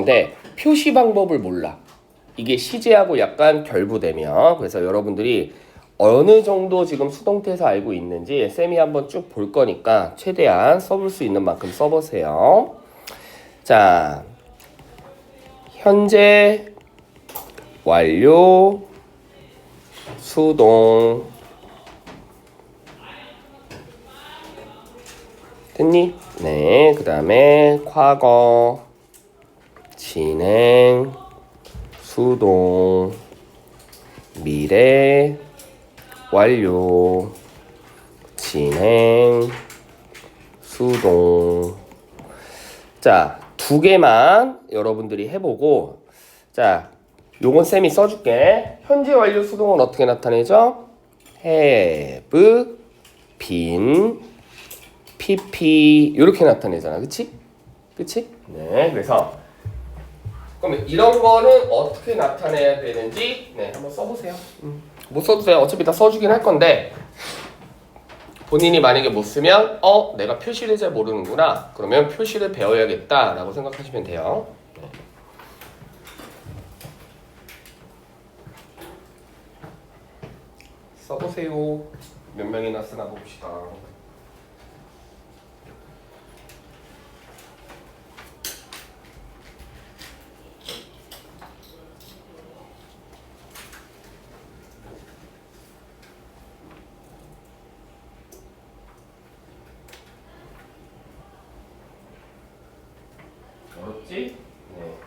되는데 표시 방법을 몰라. 이게 시제하고 약간 결부되면. 그래서 여러분들이 어느 정도 지금 수동태에서 알고 있는지 쌤이 한번 쭉 볼 거니까 최대한 써볼 수 있는 만큼 써보세요. 자, 현재 완료 수동 됐니? 네, 그 다음에 과거 진행 수동 미래 완료 진행 수동. 자, 두 개만 여러분들이 해보고, 자, 요건 쌤이 써줄게. 현재 완료 수동은 어떻게 나타내죠? have, been, pp 이렇게 나타내잖아. 그치? 그치? 네, 그래서 그러면 이런 거는 어떻게 나타내야 되는지 한번 써보세요. 못 써도 돼요. 어차피 다 써주긴 할 건데 본인이 만약에 못 쓰면 내가 표시를 잘 모르는구나. 그러면 표시를 배워야겠다 라고 생각하시면 돼요. 써보세요. 몇 명이나 쓰나 봅시다. 어렵지? 네.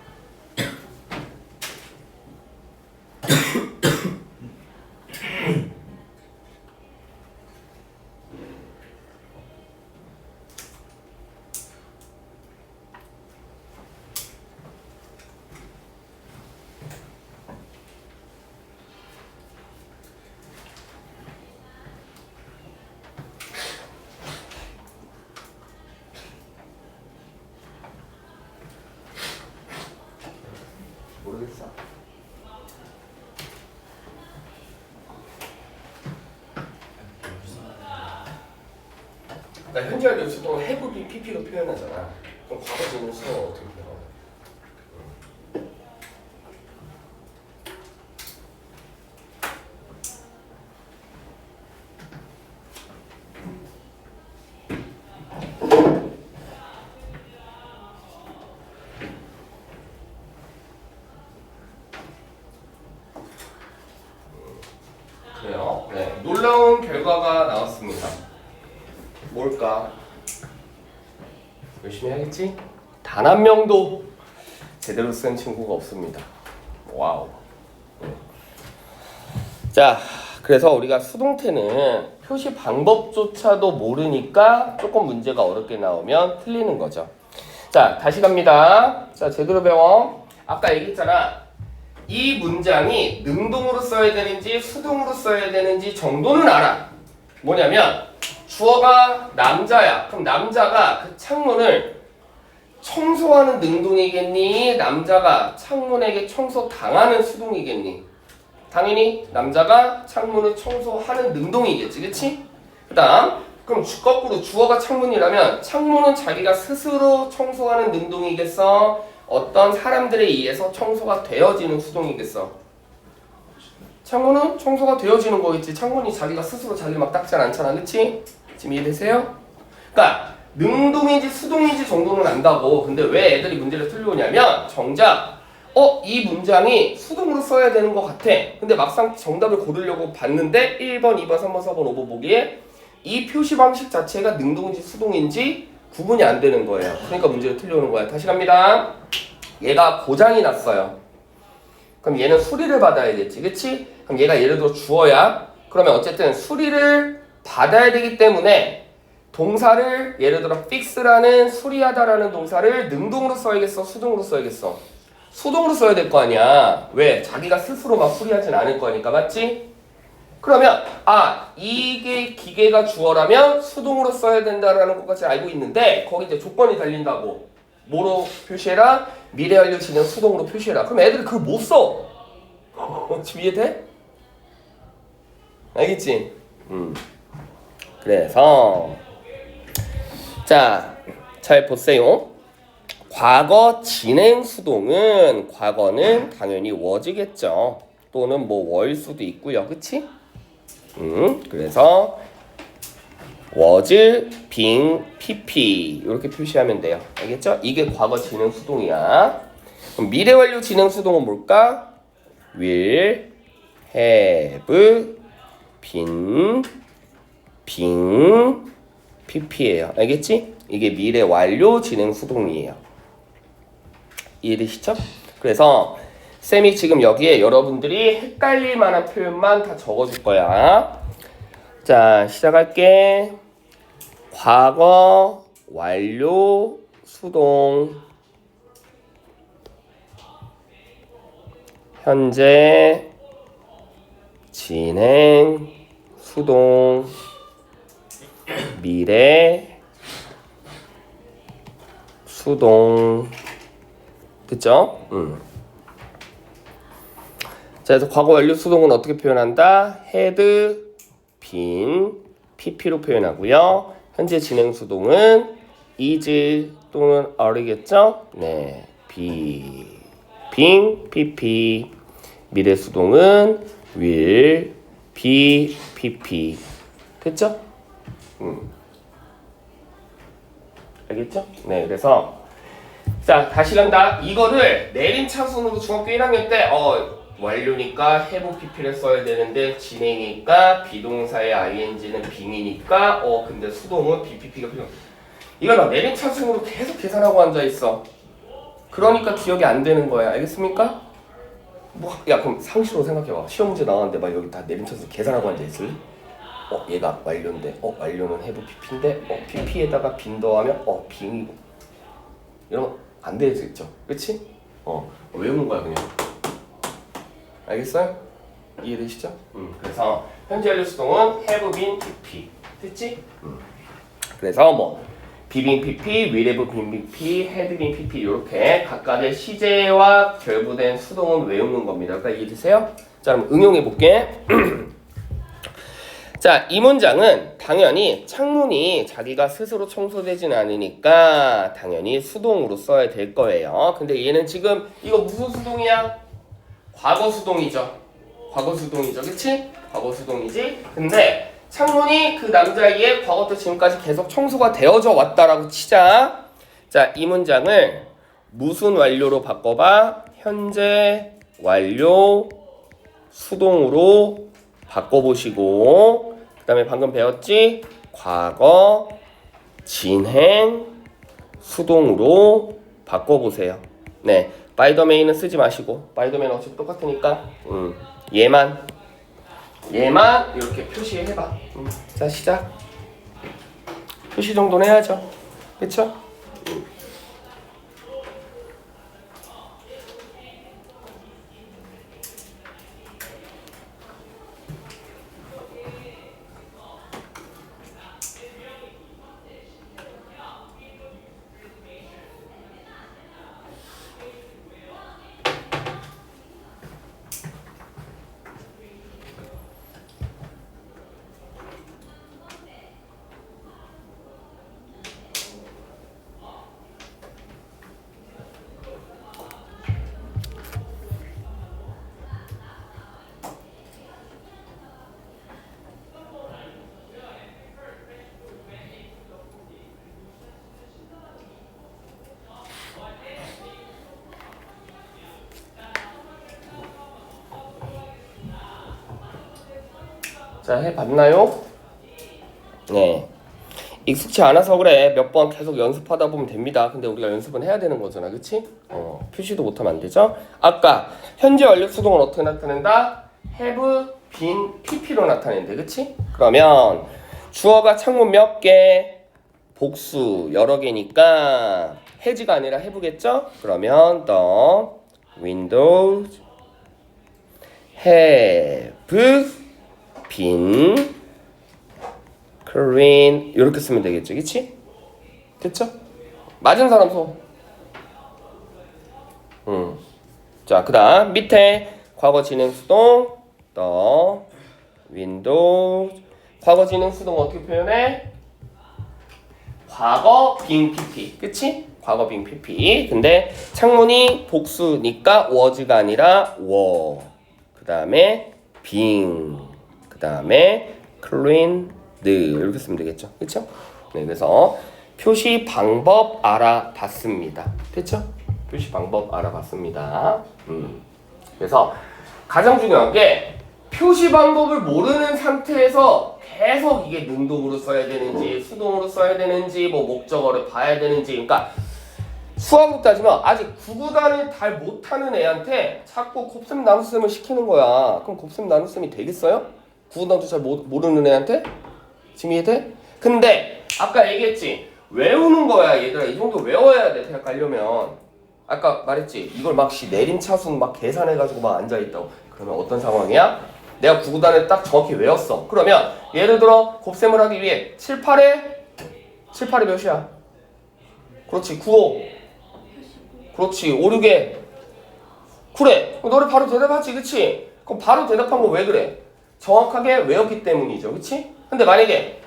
모르겠어. 그러니까 현재 완료 수동은 have, be, pp로 표현하잖아. 그럼 과거 진행 수동은 어떻게 표현해? 그래요. 네, 놀라운 결과가 나왔습니다. 뭘까? 열심히 해야겠지? 단 한 명도 제대로 쓴 친구가 없습니다. 와우. 자, 그래서 우리가 수동태는 표시 방법조차도 모르니까 조금 문제가 어렵게 나오면 틀리는 거죠. 자, 다시 갑니다. 자, 제대로 배워. 아까 얘기했잖아. 이 문장이 능동으로 써야 되는지 수동으로 써야 되는지 정도는 알아. 뭐냐면 주어가 남자야. 그럼 남자가 그 창문을 청소하는 능동이겠니? 남자가 창문에게 청소당하는 수동이겠니? 당연히 남자가 창문을 청소하는 능동이겠지. 그치? 그 다음 그럼 거꾸로 주어가 창문이라면 창문은 자기가 스스로 청소하는 능동이겠어? 어떤 사람들에 의해서 청소가 되어지는 수동이겠어? 창문은 청소가 되어지는 거겠지. 창문이 자기가 스스로 자기를 막 닦지 않잖아. 그치? 지금 이해되세요? 그러니까 능동인지 수동인지 정도는 안다고. 근데 왜 애들이 문제를 틀려오냐면 정작 이 문장이 수동으로 써야 되는 것 같아. 근데 막상 정답을 고르려고 봤는데 1번, 2번, 3번, 4번, 5번 보기에 이 표시 방식 자체가 능동인지 수동인지 구분이 안 되는 거예요. 그러니까 문제를 틀려오는 거야. 다시 갑니다. 얘가 고장이 났어요. 그럼 얘는 수리를 받아야겠지. 그치? 그럼 얘가 예를 들어 주어야. 그러면 어쨌든 수리를 받아야 되기 때문에 동사를 예를 들어 fix라는 수리하다라는 동사를 능동으로 써야겠어? 수동으로 써야겠어? 수동으로 써야 될 거 아니야. 왜? 자기가 스스로 막 수리하진 않을 거니까. 맞지? 그러면 이게 기계가 주어라면 수동으로 써야 된다라는 것까지 알고 있는데 거기 이제 조건이 달린다고. 뭐로 표시해라? 미래 완료 진행 수동으로 표시해라. 그럼 애들이 그걸 못 써. 지금 이해돼? 알겠지? 그래서 자, 잘 보세요. 과거 진행 수동은 과거는 당연히 was겠죠. 또는 뭐 were 수도 있고요. 그치? 그래서 was, being, pp 이렇게 표시하면 돼요. 알겠죠? 이게 과거 진행 수동이야. 그럼 미래 완료 진행 수동은 뭘까? will, have, been, being, pp예요. 알겠지? 이게 미래 완료 진행 수동이에요. 이해되시죠? 그래서 쌤이 지금 여기에 여러분들이 헷갈릴 만한 표현만 다 적어줄 거야. 자, 시작할게. 과거 완료 수동, 현재 진행 수동, 미래 수동. 됐죠? 자, 그래서 과거 완료 수동은 어떻게 표현한다? had, been, pp로 표현하고요. 현재 진행 수동은 is 또는 are겠죠? 네, being, pp. 미래 수동은 will, be, pp. 됐죠? 알겠죠? 네, 그래서 자, 다시 간다. 이거를 내림차순으로 중학교 1학년 때 완료니까 have pp를 써야 되는데 진행이니까 비동사의 ing는 빙이니까 근데 수동은 bpp가 필요. 이걸 막 내림차순으로 계속 계산하고 앉아 있어. 그러니까 기억이 안 되는 거야. 알겠습니까? 야, 그럼 상식으로 생각해봐. 시험 문제 나왔는데 막 여기 다 내림차순 계산하고 앉아 있을래? 얘가 완료인데 완료는 have pp인데 pp에다가 빈 더하면 빙이고. 이러면 안 되겠죠? 그치? 외우는 거야 그냥. 알겠어요? 이해되시죠? 그래서 현재 완료 수동은 have been pp. 됐지? 그래서 뭐 be pp, will have been pp, had been pp 이렇게 각각의 시제와 결부된 수동은 외우는 겁니다. 그러니까 이해되세요? 자, 그럼 응용해 볼게. 자, 이 문장은 당연히 창문이 자기가 스스로 청소되진 않으니까 당연히 수동으로 써야 될 거예요. 근데 얘는 지금 이거 무슨 수동이야? 과거 수동이죠. 과거 수동이죠. 그치? 과거 수동이지? 근데 창문이 그 남자아이의 과거부터 지금까지 계속 청소가 되어져 왔다라고 치자. 자, 이 문장을 무슨 완료로 바꿔봐? 현재 완료 수동으로 바꿔보시고 그 다음에 방금 배웠지? 과거 진행 수동으로 바꿔보세요. 네, by the may는 쓰지 마시고 by the may는 어차피 똑같으니까 얘만 이렇게 표시해봐. 자, 시작. 표시 정도는 해야죠. 그쵸? 자, 해봤나요? 네. 익숙치 않아서 그래. 몇 번 계속 연습하다 보면 됩니다. 근데 우리가 연습은 해야 되는 거잖아. 그치? 표시도 못하면 안 되죠? 아까 현재 완료 수동은 어떻게 나타낸다? have been pp로 나타낸대. 그치? 그러면 주어가 창문 몇 개? 복수 여러 개니까 has가 아니라 have겠죠? 그러면 the windows have been clean 이렇게 쓰면 되겠죠, 그치? 됐죠? 맞은 사람 손. 자, 그다음 밑에 과거 진행 수동 the windows. 과거 진행 수동 어떻게 표현해? 과거 being pp, 그치? 과거 빙 PP. 근데 창문이 복수니까 was가 아니라 were. 그 다음에 being. 그 다음에 cleaned. 이렇게 쓰면 되겠죠. 그쵸? 네, 그래서 표시 방법 알아봤습니다. 됐죠? 표시 방법 알아봤습니다. 그래서 가장 중요한 게 표시 방법을 모르는 상태에서 계속 이게 능동으로 써야 되는지 수동으로 써야 되는지 뭐 목적어를 봐야 되는지 그러니까 수학으로 따지면 아직 구구단을 잘 못하는 애한테 자꾸 곱셈 나눗셈을 시키는 거야. 그럼 곱셈 나눗셈이 되겠어요? 구구단도 잘 모르는 애한테? 지금 이해돼? 근데 아까 얘기했지 외우는 거야 얘들아. 이 정도 외워야 돼 대학 가려면. 아까 말했지 이걸 막 내림차순 막 계산해가지고 막 앉아있다고. 그러면 어떤 상황이야? 내가 구구단을 딱 정확히 외웠어. 그러면 예를 들어 곱셈을 하기 위해 7, 8에 몇이야? 그렇지 9, 5 그렇지 5, 6에 그래 너를 바로 대답하지 그치? 그럼 바로 대답한 거 왜 그래? 정확하게 외웠기 때문이죠 그치? 근데 만약에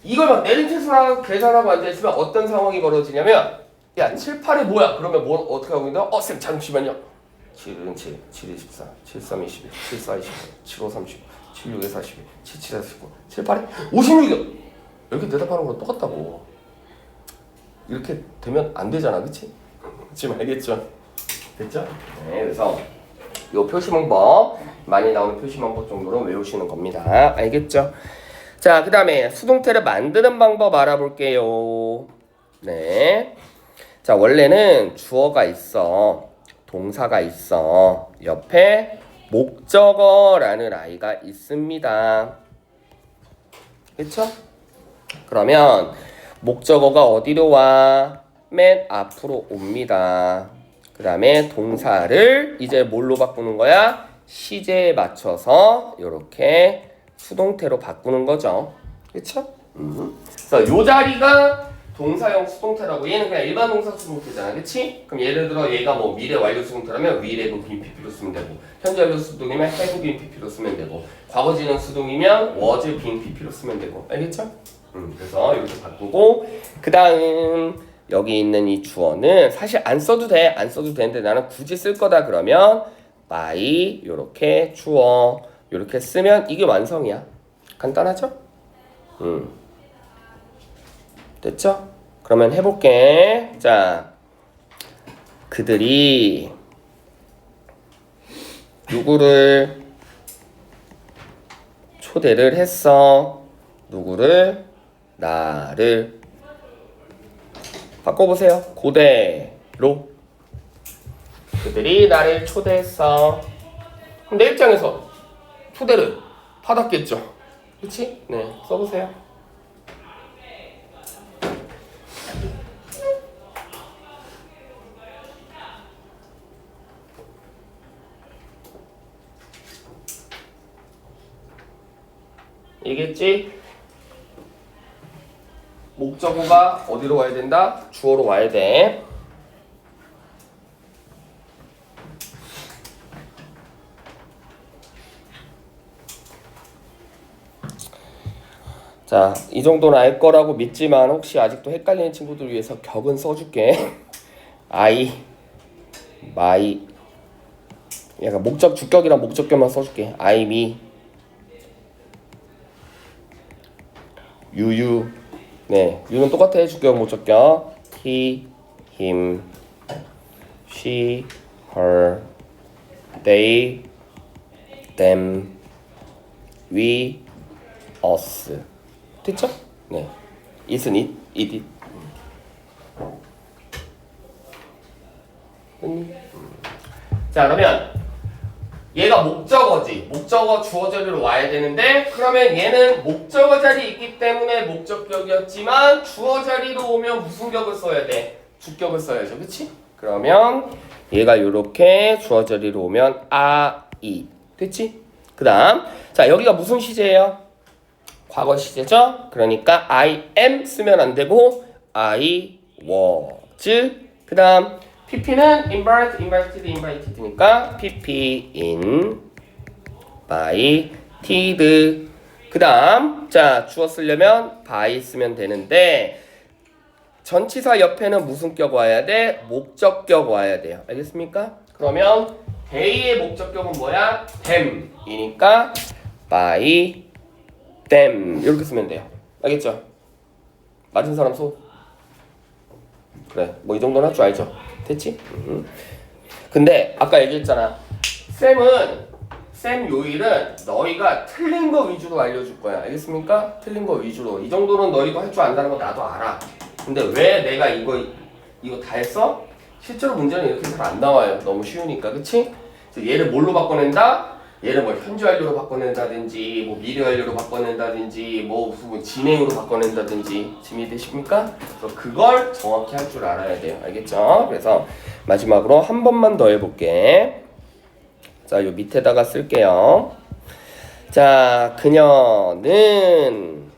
이걸 막 내림차순하고 계산하고 앉아있으면 어떤 상황이 벌어지냐면 야 7, 8이 뭐야? 그러면 뭘 어떻게 하고 있나? 쌤 잠시만요. 7은 7, 7, 24, 7, 3, 21, 7, 4, 25, 7, 5, 30, 7, 6, 42, 7, 7, 49, 7, 8에 56이요. 이렇게 대답하는 거랑 똑같다고. 이렇게 되면 안 되잖아, 그치? 지금 알겠죠? 됐죠? 네, 그래서 요 표시 방법 많이 나오는 표시 방법 정도로 외우시는 겁니다. 알겠죠? 자, 그 다음에 수동태를 만드는 방법 알아볼게요. 네. 자, 원래는 주어가 있어. 동사가 있어. 옆에 목적어라는 아이가 있습니다. 그쵸? 그러면 목적어가 어디로 와? 맨 앞으로 옵니다. 그 다음에 동사를 이제 뭘로 바꾸는 거야? 시제에 맞춰서 이렇게 수동태로 바꾸는 거죠. 그쵸? 그래서 요 자리가 동사형 수동태라고. 얘는 그냥 일반 동사 수동태잖아. 그치? 그럼 예를 들어 얘가 뭐 미래 완료 수동태라면 will have been pp로 쓰면 되고 현재 완료 수동이면 have been pp로 쓰면 되고 과거 진행 수동이면 was been pp로 쓰면 되고. 알겠죠? 그래서 이렇게 바꾸고 그 다음 여기 있는 이 주어는 사실 안 써도 돼. 안 써도 되는데 나는 굳이 쓸 거다 그러면 by 요렇게 주어 요렇게 쓰면 이게 완성이야. 간단하죠? 됐죠? 그러면 해볼게. 자, 그들이 누구를 초대를 했어? 누구를? 나를. 바꿔보세요. 그대로. 그들이 나를 초대했어. 그럼 내 입장에서 초대를 받았겠죠. 그치? 네, 써보세요. 이겠지? 목적어가 어디로 와야 된다? 주어로 와야 돼. 자, 이 정도는 알 거라고 믿지만 혹시 아직도 헷갈리는 친구들 위해서 격은 써줄게. I, my. 약간 목적 주격이랑 목적격만 써줄게. I, me. you. 네, you는 똑같아. 주격, 목적격. he, him, she, her, they, them, we, us. 됐죠? 네. it은 it. 자, 그러면 얘가 목적어지. 목적어 주어 자리로 와야 되는데 그러면 얘는 목적어 자리에 있기 때문에 목적격이었지만 주어 자리로 오면 무슨 격을 써야 돼? 주격을 써야죠. 그치? 그러면 얘가 요렇게 주어 자리로 오면 I. 됐지? 그 다음 자, 여기가 무슨 시제예요? 과거 시제죠? 그러니까 I am 쓰면 안 되고 I was. 그 다음 pp는 invited, pp invited. 그 다음 자, 주어 쓰려면 by 쓰면 되는데 전치사 옆에는 무슨 격 와야 돼? 목적격 와야 돼요. 알겠습니까? 그러면 they의 목적격은 뭐야? them이니까 by them 이렇게 쓰면 돼요. 알겠죠? 맞은 사람 손. 그래, 뭐 이 정도는 할 줄 알죠? 됐지? 근데 아까 얘기했잖아. 쌤 요일은 너희가 틀린 거 위주로 알려줄 거야. 알겠습니까? 틀린 거 위주로. 이 정도는 너희도 할 줄 안다는 거 나도 알아. 근데 왜 내가 이거 다 했어? 실제로 문제는 이렇게 잘 안 나와요. 너무 쉬우니까, 그치? 얘를 뭘로 바꿔낸다? 얘를 뭐 현재 완료로 바꿔낸다든지, 뭐 미래 완료로 바꿔낸다든지, 뭐 진행으로 바꿔낸다든지, 준비되십니까? 그래서 그걸 정확히 할 줄 알아야 돼요. 알겠죠? 그래서 마지막으로 한 번만 더 해볼게. 자, 요 밑에다가 쓸게요. 자, 그녀는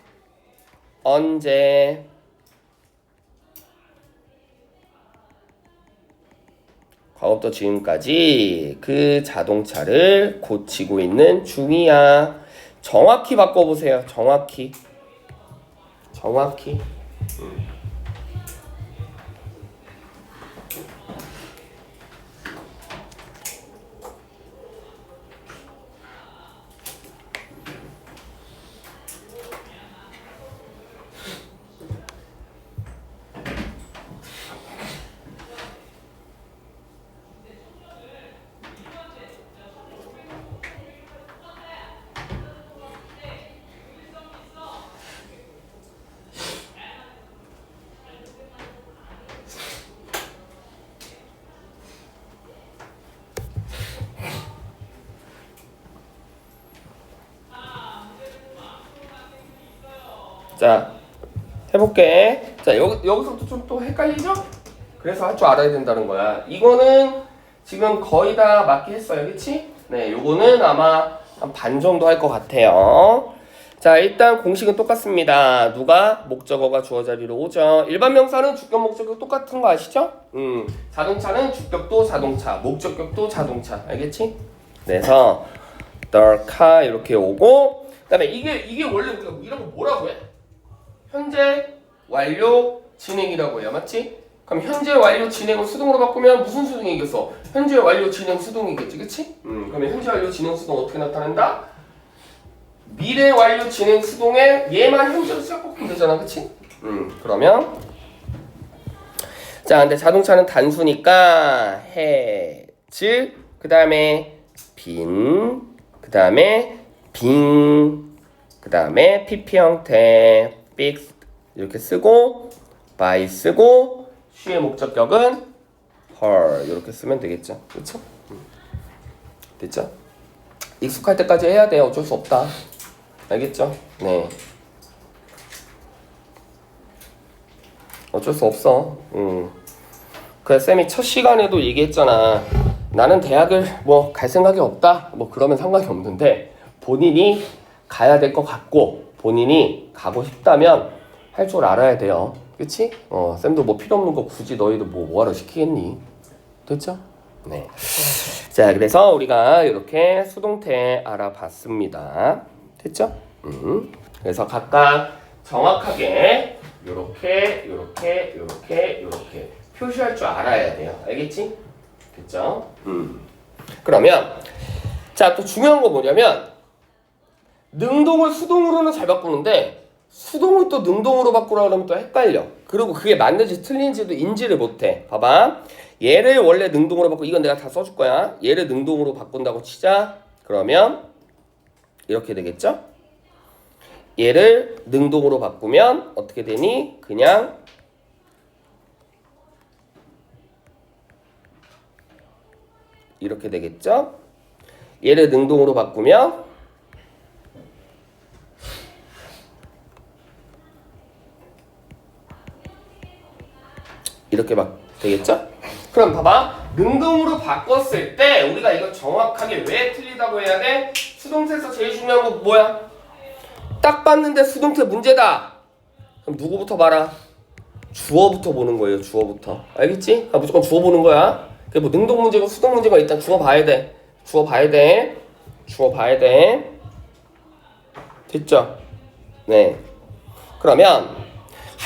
언제 과거부터 지금까지 그 자동차를 고치고 있는 중이야. 정확히 바꿔보세요. 정확히. 자, 해볼게. 자, 여기서부터 좀 또 헷갈리죠? 그래서 할 줄 알아야 된다는 거야. 이거는 지금 거의 다 맞게 했어요. 그치? 네, 요거는 아마 한 반 정도 할 것 같아요. 자, 일단 공식은 똑같습니다. 누가? 목적어가 주어 자리로 오죠. 일반 명사는 주격, 목적격 똑같은 거 아시죠? 자동차는 주격도 자동차, 목적격도 자동차. 알겠지? 그래서 the car 이렇게 오고, 그 다음에 이게 원래 우리가 이런 거 뭐라고 해? 현재 완료 진행이라고 해요. 맞지? 그럼 현재 완료 진행을 수동으로 바꾸면 무슨 수동이겠어? 현재 완료 진행 수동이겠지. 그치? 그러면 현재 완료 진행 수동 어떻게 나타낸다? 미래 완료 진행 수동에 얘만 현재로 시작바꾸면 되잖아. 그치? 그러면 자, 근데 자동차는 단수니까 has 그 다음에 빈 그 다음에 빙 그 다음에 pp 형태 fixed 이렇게 쓰고 by 쓰고 she의 목적격은 her 이렇게 쓰면 되겠죠. 그렇죠? 됐죠? 익숙할 때까지 해야 돼요. 어쩔 수 없다. 알겠죠? 네. 어쩔 수 없어. 그래, 쌤이 첫 시간에도 얘기했잖아. 나는 대학을 뭐 갈 생각이 없다. 뭐 그러면 상관이 없는데 본인이 가야 될 것 같고 본인이 가고 싶다면 할 줄 알아야 돼요. 그치? 쌤도 뭐 필요 없는 거 굳이 너희도 뭐하러 시키겠니? 됐죠? 네. 자, 그래서 우리가 이렇게 수동태 알아봤습니다. 됐죠? 그래서 각각 정확하게 요렇게 표시할 줄 알아야 돼요. 알겠지? 됐죠? 그러면 자, 또 중요한 거 뭐냐면 능동을 수동으로는 잘 바꾸는데 수동을 또 능동으로 바꾸라 그러면 또 헷갈려. 그리고 그게 맞는지 틀린지도 인지를 못해. 봐봐. 얘를 원래 능동으로 바꾸고 이건 내가 다 써줄 거야. 얘를 능동으로 바꾼다고 치자. 그러면 이렇게 되겠죠? 얘를 능동으로 바꾸면 어떻게 되니? 그냥 이렇게 되겠죠? 얘를 능동으로 바꾸면 이렇게 막 되겠죠? 그럼 봐봐. 능동으로 바꿨을 때 우리가 이거 정확하게 왜 틀리다고 해야 돼? 수동태에서 제일 중요한 거 뭐야? 딱 봤는데 수동태 문제다. 그럼 누구부터 봐라? 주어부터 보는 거예요. 주어부터. 알겠지? 무조건 주어 보는 거야. 그게 뭐 능동 문제고 수동 문제가 일단 주어 봐야 돼. 주어 봐야 돼. 됐죠? 네. 그러면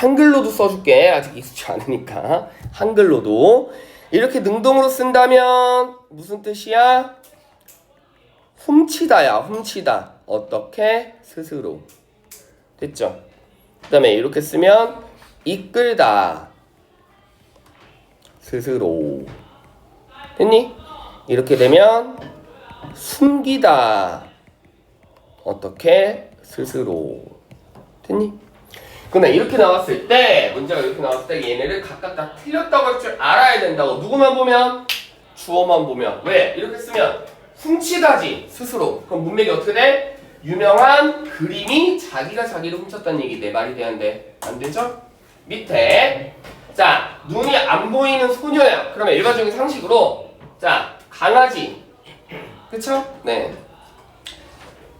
한글로도 써줄게. 아직 익숙치 않으니까. 한글로도. 이렇게 능동으로 쓴다면 무슨 뜻이야? 훔치다야. 훔치다. 어떻게? 스스로. 됐죠? 그 다음에 이렇게 쓰면 이끌다. 스스로. 됐니? 이렇게 되면 숨기다. 어떻게? 스스로. 됐니? 근데 이렇게 나왔을 때, 문제가 이렇게 나왔을 때 얘네를 각각 다 틀렸다고 할 줄 알아야 된다고. 누구만 보면? 주어만 보면. 왜? 이렇게 쓰면 훔치다지. 스스로. 그럼 문맥이 어떻게 돼? 유명한 그림이 자기가 자기를 훔쳤다는 얘기. 내 말이 되는데 안 되죠? 밑에 자, 눈이 안 보이는 소녀야. 그러면 일반적인 상식으로 자, 강아지. 그쵸? 네.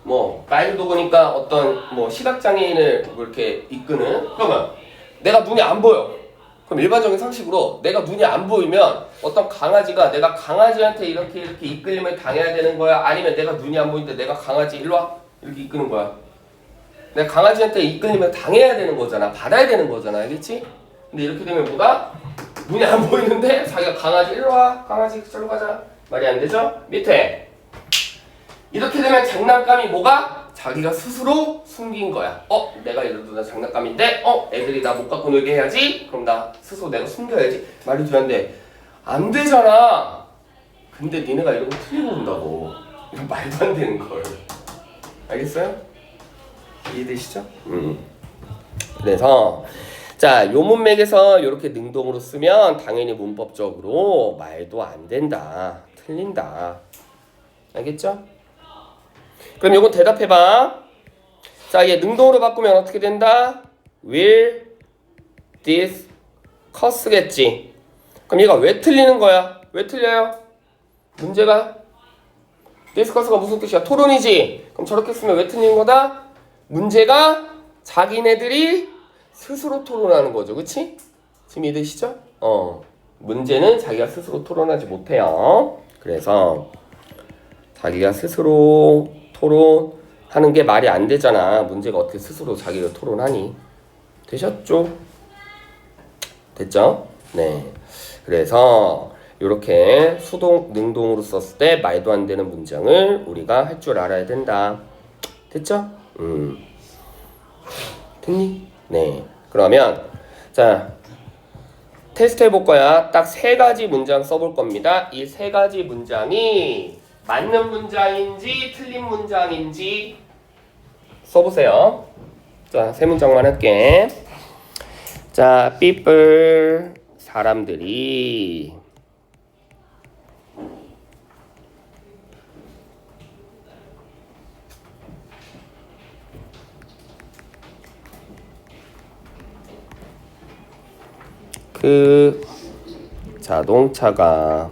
뭐 마일도 보니까 어떤 뭐 시각장애인을 뭐 이렇게 이끄는, 그러면 내가 눈이 안 보여. 그럼 일반적인 상식으로 내가 눈이 안 보이면 어떤 강아지가 내가 강아지한테 이렇게 이끌림을 당해야 되는 거야? 아니면 내가 눈이 안 보이는데 내가 강아지 일로 와 이렇게 이끄는 거야? 내가 강아지한테 이끌림을 당해야 되는 거잖아. 받아야 되는 거잖아. 알겠지? 근데 이렇게 되면 뭐가? 눈이 안 보이는데 자기가 강아지 일로 와, 강아지 저로 가자. 말이 안 되죠? 밑에 이렇게 되면 장난감이 뭐가? 자기가 스스로 숨긴 거야. 내가 예를 들어 장난감인데 애들이 나 못 갖고 놀게 해야지. 그럼 나 스스로 내가 숨겨야지. 말이 되는데 안 되잖아. 근데 니네가 이런 거 틀리고 온다고. 이건 말도 안 되는 걸. 알겠어요? 이해되시죠? 그래서 자, 요 문맥에서 이렇게 능동으로 쓰면 당연히 문법적으로 말도 안 된다. 틀린다. 알겠죠? 그럼 요건 대답해봐. 자, 얘 능동으로 바꾸면 어떻게 된다? will discuss겠지. 그럼 얘가 왜 틀리는 거야? 왜 틀려요? 문제가 discuss가 무슨 뜻이야? 토론이지. 그럼 저렇게 쓰면 왜 틀리는 거다? 문제가 자기네들이 스스로 토론하는 거죠. 그치? 지금 이해되시죠? 문제는 자기가 스스로 토론하지 못해요. 그래서 자기가 스스로 토론하는 게 말이 안 되잖아. 문제가 어떻게 스스로 자기가 토론하니? 되셨죠? 됐죠? 네. 그래서 이렇게 수동, 능동으로 썼을 때 말도 안 되는 문장을 우리가 할 줄 알아야 된다. 됐죠? 됐니? 네. 그러면 자, 테스트 해볼 거야. 딱 3가지 문장 써볼 겁니다. 이 3가지 문장이 맞는 문장인지 틀린 문장인지 써보세요. 자, 3문장만 할게. 자, people 사람들이 그 자동차가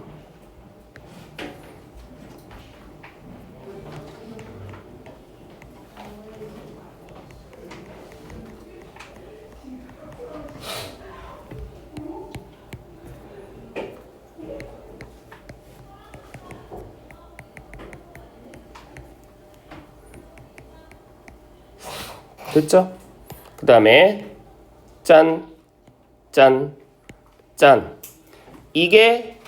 됐죠? 그 다음에 짠, 짠, 짠. 이게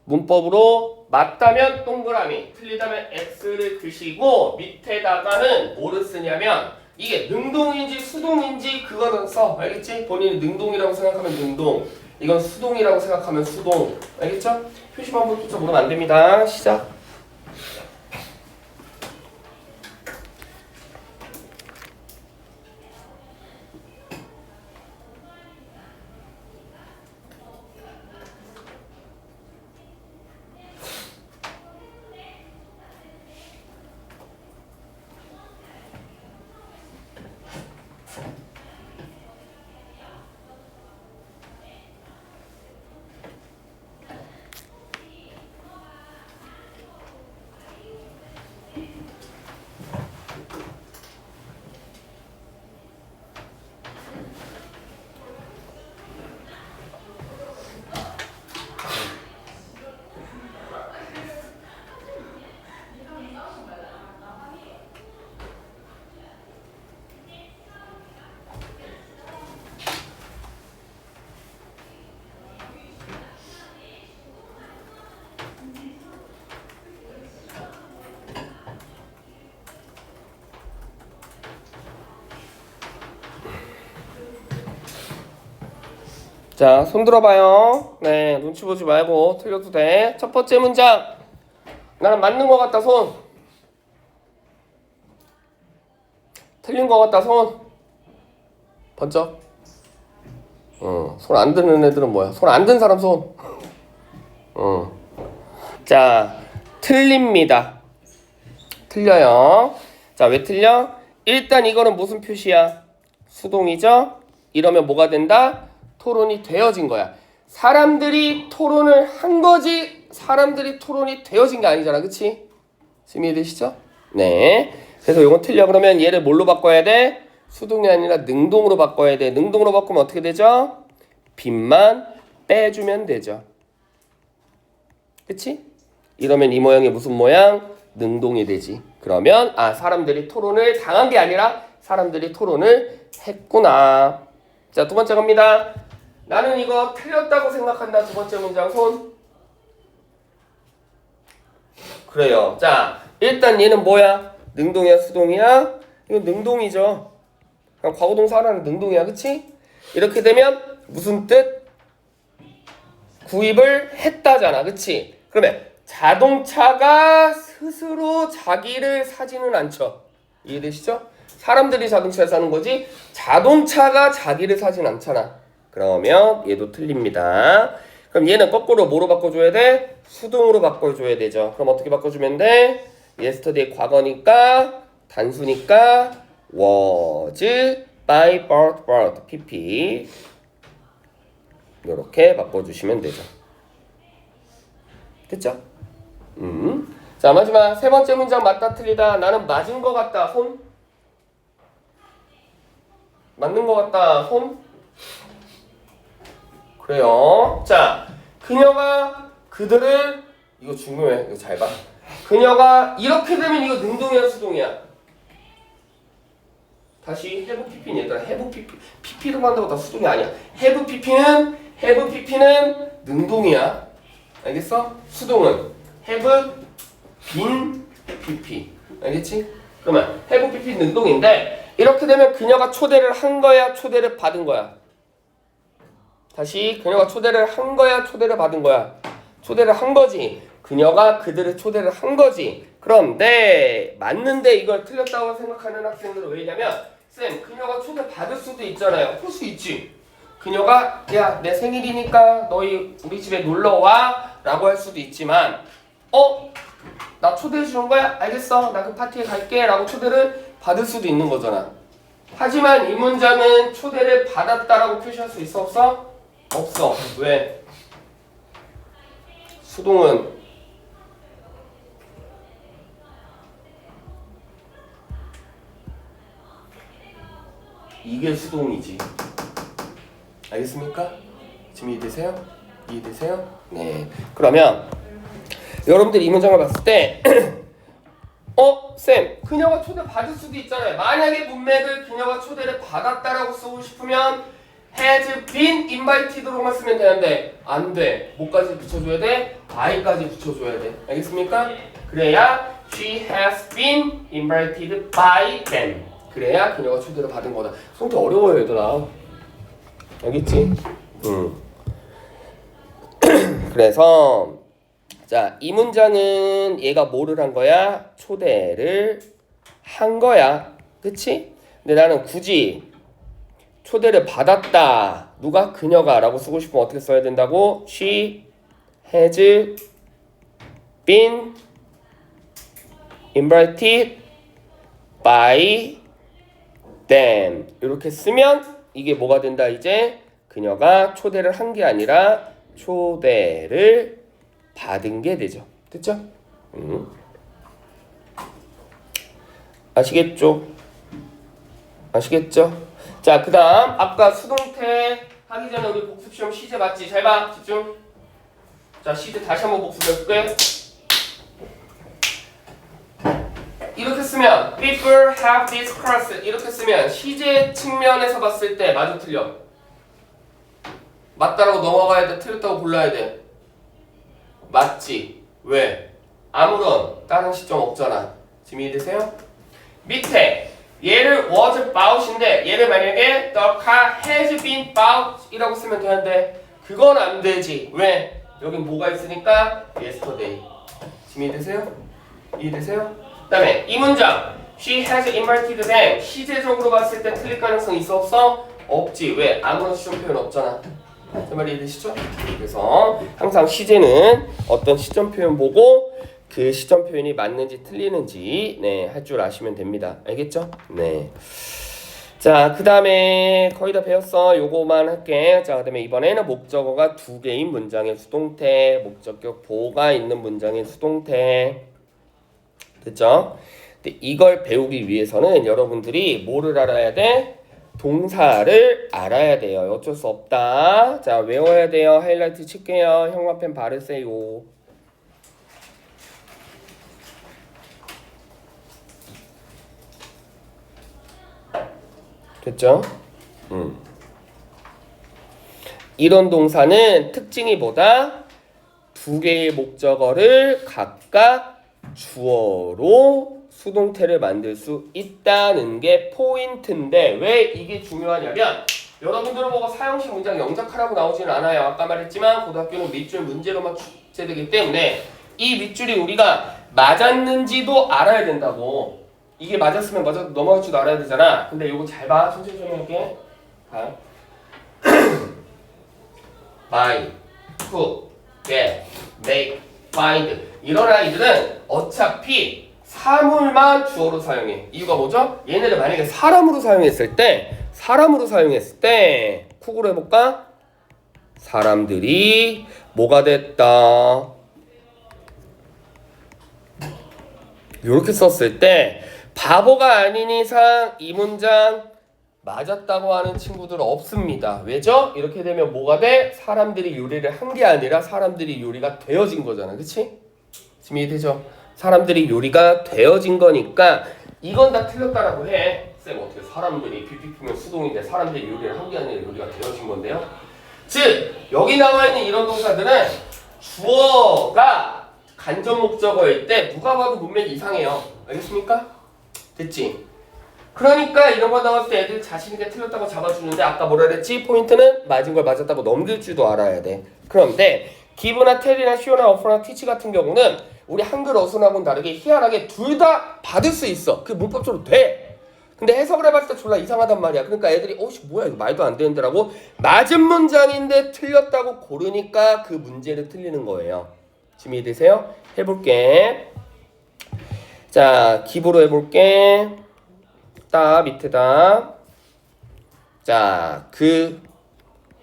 문법으로 맞다면 동그라미, 틀리다면 X를 드시고 밑에다가는 뭐를 쓰냐면 이게 능동인지 수동인지 그거는 써. 알겠지? 본인이 능동이라고 생각하면 능동, 이건 수동이라고 생각하면 수동. 알겠죠? 표시 방법부터 모르면 안 됩니다. 시작. 자, 손 들어봐요. 네, 눈치 보지 말고 틀려도 돼. 첫 번째 문장. 나는 맞는 것 같다, 손. 틀린 것 같다, 손. 번쩍. 손 안 드는 애들은 뭐야? 손 안 든 사람 손. 자, 틀립니다. 틀려요. 자, 왜 틀려? 일단 이거는 무슨 표시야? 수동이죠? 이러면 뭐가 된다? 토론이 되어진 거야. 사람들이 토론을 한 거지 사람들이 토론이 되어진 게 아니잖아. 그치? 지금 이해되시죠? 네. 그래서 이건 틀려. 그러면 얘를 뭘로 바꿔야 돼? 수동이 아니라 능동으로 바꿔야 돼. 능동으로 바꾸면 어떻게 되죠? 빈만 빼주면 되죠. 그치? 이러면 이 모양이 무슨 모양? 능동이 되지. 그러면 사람들이 토론을 당한 게 아니라 사람들이 토론을 했구나. 자, 두 번째 갑니다. 나는 이거 틀렸다고 생각한다. 두 번째 문장 손. 그래요. 자, 일단 얘는 뭐야? 능동이야 수동이야? 이건 능동이죠. 그냥 과거동사 하나는 능동이야. 그치? 이렇게 되면 무슨 뜻? 구입을 했다잖아. 그치? 그러면 자동차가 스스로 자기를 사지는 않죠. 이해되시죠? 사람들이 자동차를 사는 거지 자동차가 자기를 사진 않잖아. 그러면 얘도 틀립니다. 그럼 얘는 거꾸로 뭐로 바꿔줘야 돼? 수동으로 바꿔줘야 되죠. 그럼 어떻게 바꿔주면 돼? yesterday 과거니까 단수니까 was by bird pp 이렇게 바꿔주시면 되죠. 됐죠? 자, 마지막 세 번째 문장 맞다 틀리다. 나는 맞은 것 같다 손. 맞는 것 같다 손. 그래요. 자, 그녀가 그들을 이거 중요해. 이거 잘 봐. 그녀가 이렇게 되면 이거 능동이야 수동이야? 다시 have pp는 얘들아 have pp pp로 한다고 다 수동이 아니야. have pp는 능동이야. 알겠어? 수동은 have been pp. 알겠지? 그러면 have pp는 능동인데 이렇게 되면 그녀가 초대를 한 거야 초대를 받은 거야? 다시 그녀가 초대를 한 거야 초대를 받은 거야? 초대를 한 거지. 그녀가 그들을 초대를 한 거지. 그럼 네 맞는데 이걸 틀렸다고 생각하는 학생들은 왜냐면 쌤 그녀가 초대 받을 수도 있잖아요. 할 수 있지. 그녀가 야 내 생일이니까 너희 우리 집에 놀러와 라고 할 수도 있지만 나 초대해 주는 거야? 알겠어 나 그 파티에 갈게 라고 초대를 받을 수도 있는 거잖아. 하지만 이 문장은 초대를 받았다라고 표시할 수 있어 없어? 없어. 왜? 수동은 이게 수동이지. 알겠습니까? 지금 이해되세요? 이해되세요? 네. 그러면 여러분들이 이 문장을 봤을 때 쌤, 그녀가 초대 받을 수도 있잖아요. 만약에 문맥을 그녀가 초대를 받았다라고 쓰고 싶으면 has been invited로만 쓰면 되는데 안 돼. 뭐까지 붙여줘야 돼? by까지 붙여줘야 돼. 알겠습니까? 그래야 she has been invited by them. 그래야 그녀가 초대를 받은 거다. 손도 어려워요, 얘들아. 알겠지? 그래서 자, 이 문장은 얘가 뭐를 한 거야? 초대를 한 거야. 그치? 근데 나는 굳이 초대를 받았다. 누가? 그녀가 라고 쓰고 싶으면 어떻게 써야 된다고? She has been invited by them. 이렇게 쓰면 이게 뭐가 된다 이제? 그녀가 초대를 한 게 아니라 초대를 받은 게 되죠. 됐죠? 아시겠죠? 아시겠죠? 자, 그 다음 아까 수동태 하기 전에 우리 복습시험 시제 봤지? 잘 봐. 집중. 자, 시제 다시 한번 복습해볼게. 이렇게 쓰면 people have discussed 이렇게 쓰면 시제 측면에서 봤을 때 맞아 틀려? 맞다라고 넘어가야 돼? 틀렸다고 골라야 돼? 맞지? 왜? 아무런 다른 시점 없잖아. 지금 이해되세요? 밑에 얘를 was about인데 얘를 만약에 the car has been bought 이라고 쓰면 되는데 그건 안 되지. 왜? 여긴 뭐가 있으니까 yesterday. 지금 이해되세요? 이해되세요? 그 다음에 이 문장 She has invited them. 시제적으로 봤을 때 틀릴 가능성이 있어 없어? 없지. 왜? 아무런 시점 표현 없잖아. 제 말이 이해되시죠? 그래서 항상 시제는 어떤 시점 표현 보고 그 시점 표현이 맞는지 틀리는지 네, 할 줄 아시면 됩니다. 알겠죠? 네. 자, 그 다음에 거의 다 배웠어. 요거만 할게. 자, 그 다음에 이번에는 목적어가 2개인 문장의 수동태, 목적격 보호가 있는 문장의 수동태. 됐죠? 근데 이걸 배우기 위해서는 여러분들이 뭐를 알아야 돼? 동사를 알아야 돼요. 어쩔 수 없다. 자, 외워야 돼요. 하이라이트 칠게요. 형광펜 바르세요. 됐죠? 이런 동사는 특징이 뭐다? 2개의 목적어를 각각 주어로 수동태를 만들 수 있다는 게 포인트인데 왜 이게 중요하냐면 여러분들은 보고 사형식 문장 영작하라고 나오지는 않아요. 아까 말했지만 고등학교는 밑줄 문제로만 출제되기 때문에 이 밑줄이 우리가 맞았는지도 알아야 된다고. 이게 맞았으면 맞아도 넘어갈 줄도 알아야 되잖아. 근데 이거 잘 봐. 천천히 설명할게. 봐. buy, cook, get, make, find 이런 아이들은 어차피 사물만 주어로 사용해. 이유가 뭐죠? 얘네를 만약에 사람으로 사용했을 때 쿡으로 해볼까? 사람들이 뭐가 됐다. 이렇게 썼을 때 바보가 아닌 이상 이 문장 맞았다고 하는 친구들 없습니다. 왜죠? 이렇게 되면 뭐가 돼? 사람들이 요리를 한 게 아니라 사람들이 요리가 되어진 거잖아. 그치? 지금 이해되죠? 사람들이 요리가 되어진 거니까 이건 다 틀렸다라고 해. 쌤 어떻게 사람들이 BPP면 수동인데 사람들이 요리를 한 게 아니라 요리가 되어진 건데요? 즉 여기 나와 있는 이런 동사들은 주어가 간접 목적어일 때 누가 봐도 문맥이 이상해요. 알겠습니까? 됐지? 그러니까 이런 거 나왔을 때 애들 자신있게 틀렸다고 잡아주는데 아까 뭐라 그랬지? 포인트는 맞은 걸 맞았다고 넘길 줄도 알아야 돼. 그런데 기브나 텔이나 시오나 어프나 티치 같은 경우는 우리 한글 어순하고는 다르게 희한하게 둘 다 받을 수 있어. 그 문법적으로 돼. 근데 해석을 해봤을 때 졸라 이상하단 말이야. 그러니까 애들이 어씨 뭐야 이거 말도 안 되는데 라고 맞은 문장인데 틀렸다고 고르니까 그 문제를 틀리는 거예요. 지금 이해되세요? 해볼게. 자, 기브로 해볼게. 따 밑에다. 자, 그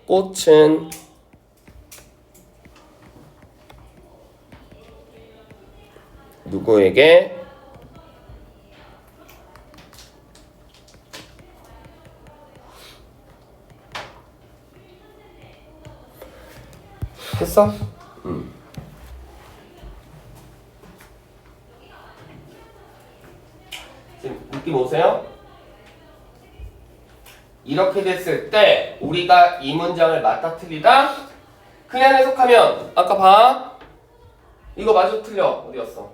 꽃은 누구에게 했어? 지금 느낌 오세요? 이렇게 됐을 때 우리가 이 문장을 맞다 틀리다 그냥 해석하면 아까 봐 이거 맞아 틀려 어디였어?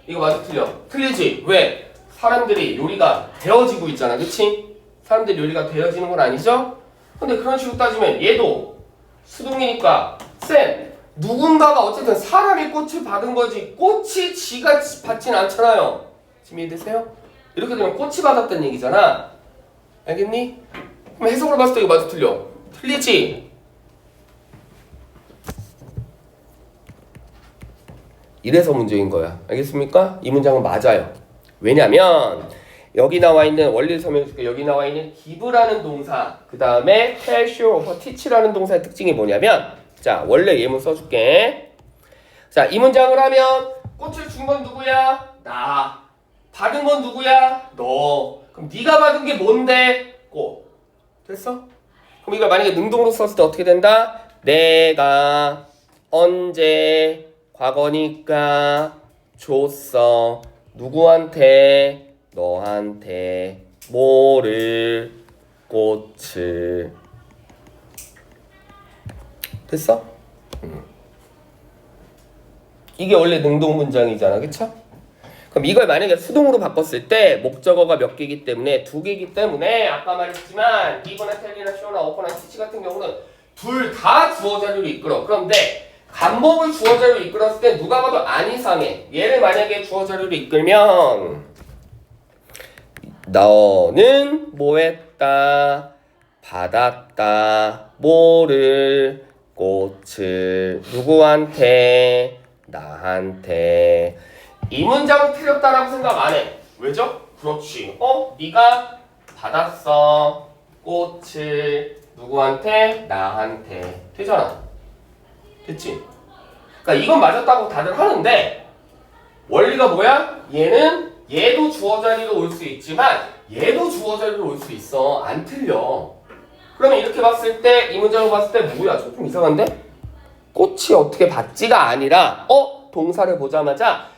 이거 맞아 틀려 틀리지? 왜? 사람들이 요리가 되어지고 있잖아 그치? 사람들이 요리가 되어지는 건 아니죠? 근데 그런 식으로 따지면 얘도 수동이니까 쌤 누군가가 어쨌든 사람이 꽃을 받은 거지 꽃이 지가 받진 않잖아요. 지금 이해되세요? 이렇게 되면 꽃이 받았다는 얘기잖아. 알겠니? 그럼 해석으로 봤을 때 이거 맞아 틀려? 틀리지? 이래서 문제인 거야. 알겠습니까? 이 문장은 맞아요. 왜냐면 여기 나와 있는 원리를 설명해줄게. 여기 나와 있는 give라는 동사 그 다음에 tell, show, offer, teach라는 동사의 특징이 뭐냐면 자 원래 예문 써줄게. 자 이 문장을 하면 꽃을 준 건 누구야? 나. 받은 건 누구야? 너. 그럼 네가 받은 게 뭔데? 꽃. 됐어? 그럼 이걸 만약에 능동으로 썼을 때 어떻게 된다? 내가 언제 과거니까 줬어. 누구한테? 너한테 뭐를? 꽃을. 됐어? 이게 원래 능동 문장이잖아. 그쵸? 그럼 이걸 만약에 수동으로 바꿨을 때 목적어가 몇 개이기 때문에 2개이기 때문에 아까 말했지만 이거나 텔이나 쇼나 어퍼나 티치 같은 경우는 둘 다 주어 자료로 이끌어. 그런데 간목을 주어 자료로 이끌었을 때 누가 봐도 안 이상해. 얘를 만약에 주어 자료로 이끌면 너는 뭐 했다? 받았다. 뭐를? 꽃을. 누구한테? 나한테. 이 문장은 틀렸다라고 생각 안 해. 왜죠? 그렇지. 네가 받았어. 꽃을. 누구한테? 나한테. 되잖아. 됐지? 그러니까 이건 맞았다고 다들 하는데 원리가 뭐야? 얘도 주어 자리로 올 수 있지만 얘도 주어 자리로 올 수 있어. 안 틀려. 그러면 이렇게 봤을 때 이 문장을 봤을 때 뭐야? 저 좀 이상한데? 꽃이 어떻게 받지가 아니라 동사를 보자마자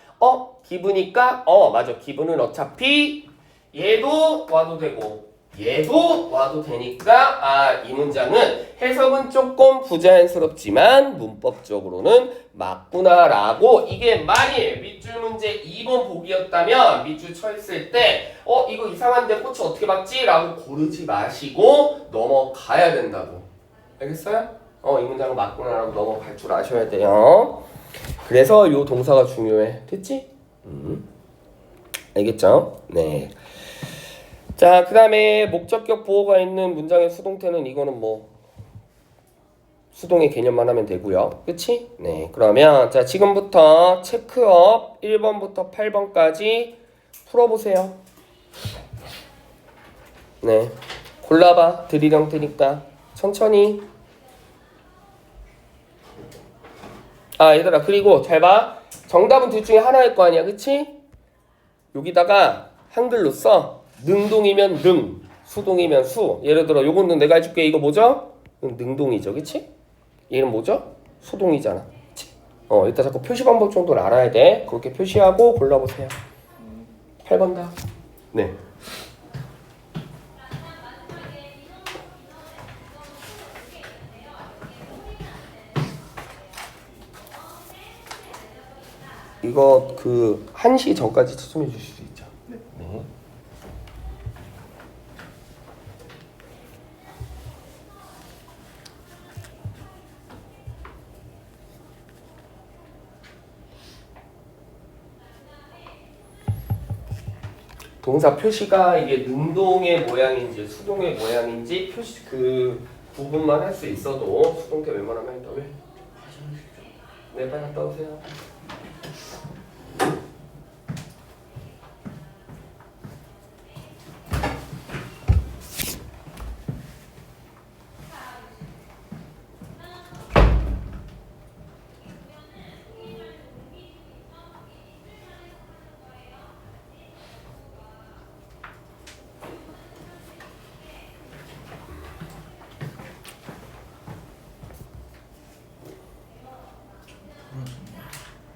기브니까 맞아. 기브는 어차피 얘도 와도 되고 얘도 와도 되니까 이 문장은 해석은 조금 부자연스럽지만 문법적으로는 맞구나라고. 이게 만일 밑줄 문제 2번 보기였다면 밑줄 쳐있을 때 이거 이상한데 꽃이 어떻게 받지? 라고 고르지 마시고 넘어가야 된다고. 알겠어요? 이 문장은 맞구나라고 넘어갈 줄 아셔야 돼요. 그래서 요 동사가 중요해. 됐지? 알겠죠? 네. 자, 그 다음에 목적격 보호가 있는 문장의 수동태는 이거는 뭐 수동의 개념만 하면 되고요. 그치? 네. 그러면 자, 지금부터 체크업 1번부터 8번까지 풀어보세요. 네. 골라봐. 드릴 형태니까 천천히. 얘들아, 그리고 잘 봐. 정답은 둘 중에 하나일 거 아니야. 그치? 여기다가 한글로 써. 능동이면 능, 수동이면 수. 예를 들어 요거는 내가 해줄게. 이거 뭐죠? 능동이죠. 그치? 얘는 뭐죠? 수동이잖아. 그치? 일단 자꾸 표시 방법 정도는 알아야 돼. 그렇게 표시하고 골라보세요. 8번 다. 네. 이거 1시 전까지 추첨해 주실 수 있죠? 네. 동사 표시가 이게 능동의 모양인지 수동의 모양인지 표시 구분만 할 수 있어도 수동태 웬만하면 더 왜? 네, 빨리 갔다 오세요.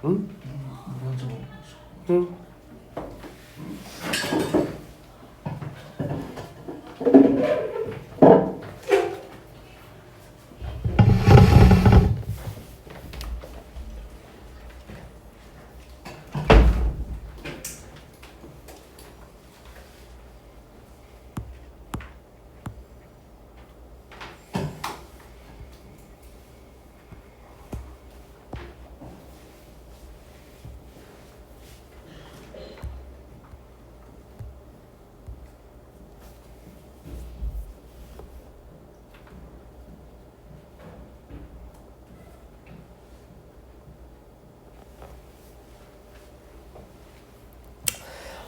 응? 응?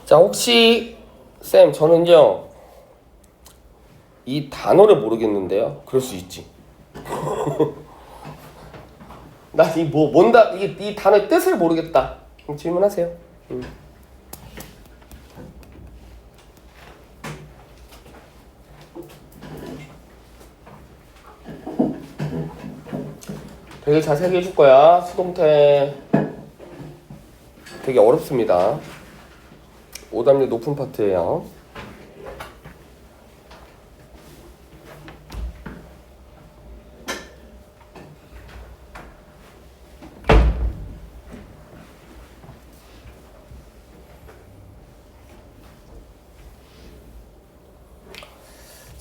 자, 혹시 쌤 저는요 이 단어를 모르겠는데요. 그럴 수 있지. 나 이 단어의 뜻을 모르겠다. 그럼 질문하세요. 되게 자세하게 해줄 거야. 수동태 되게 어렵습니다. 오답률 높은 파트예요.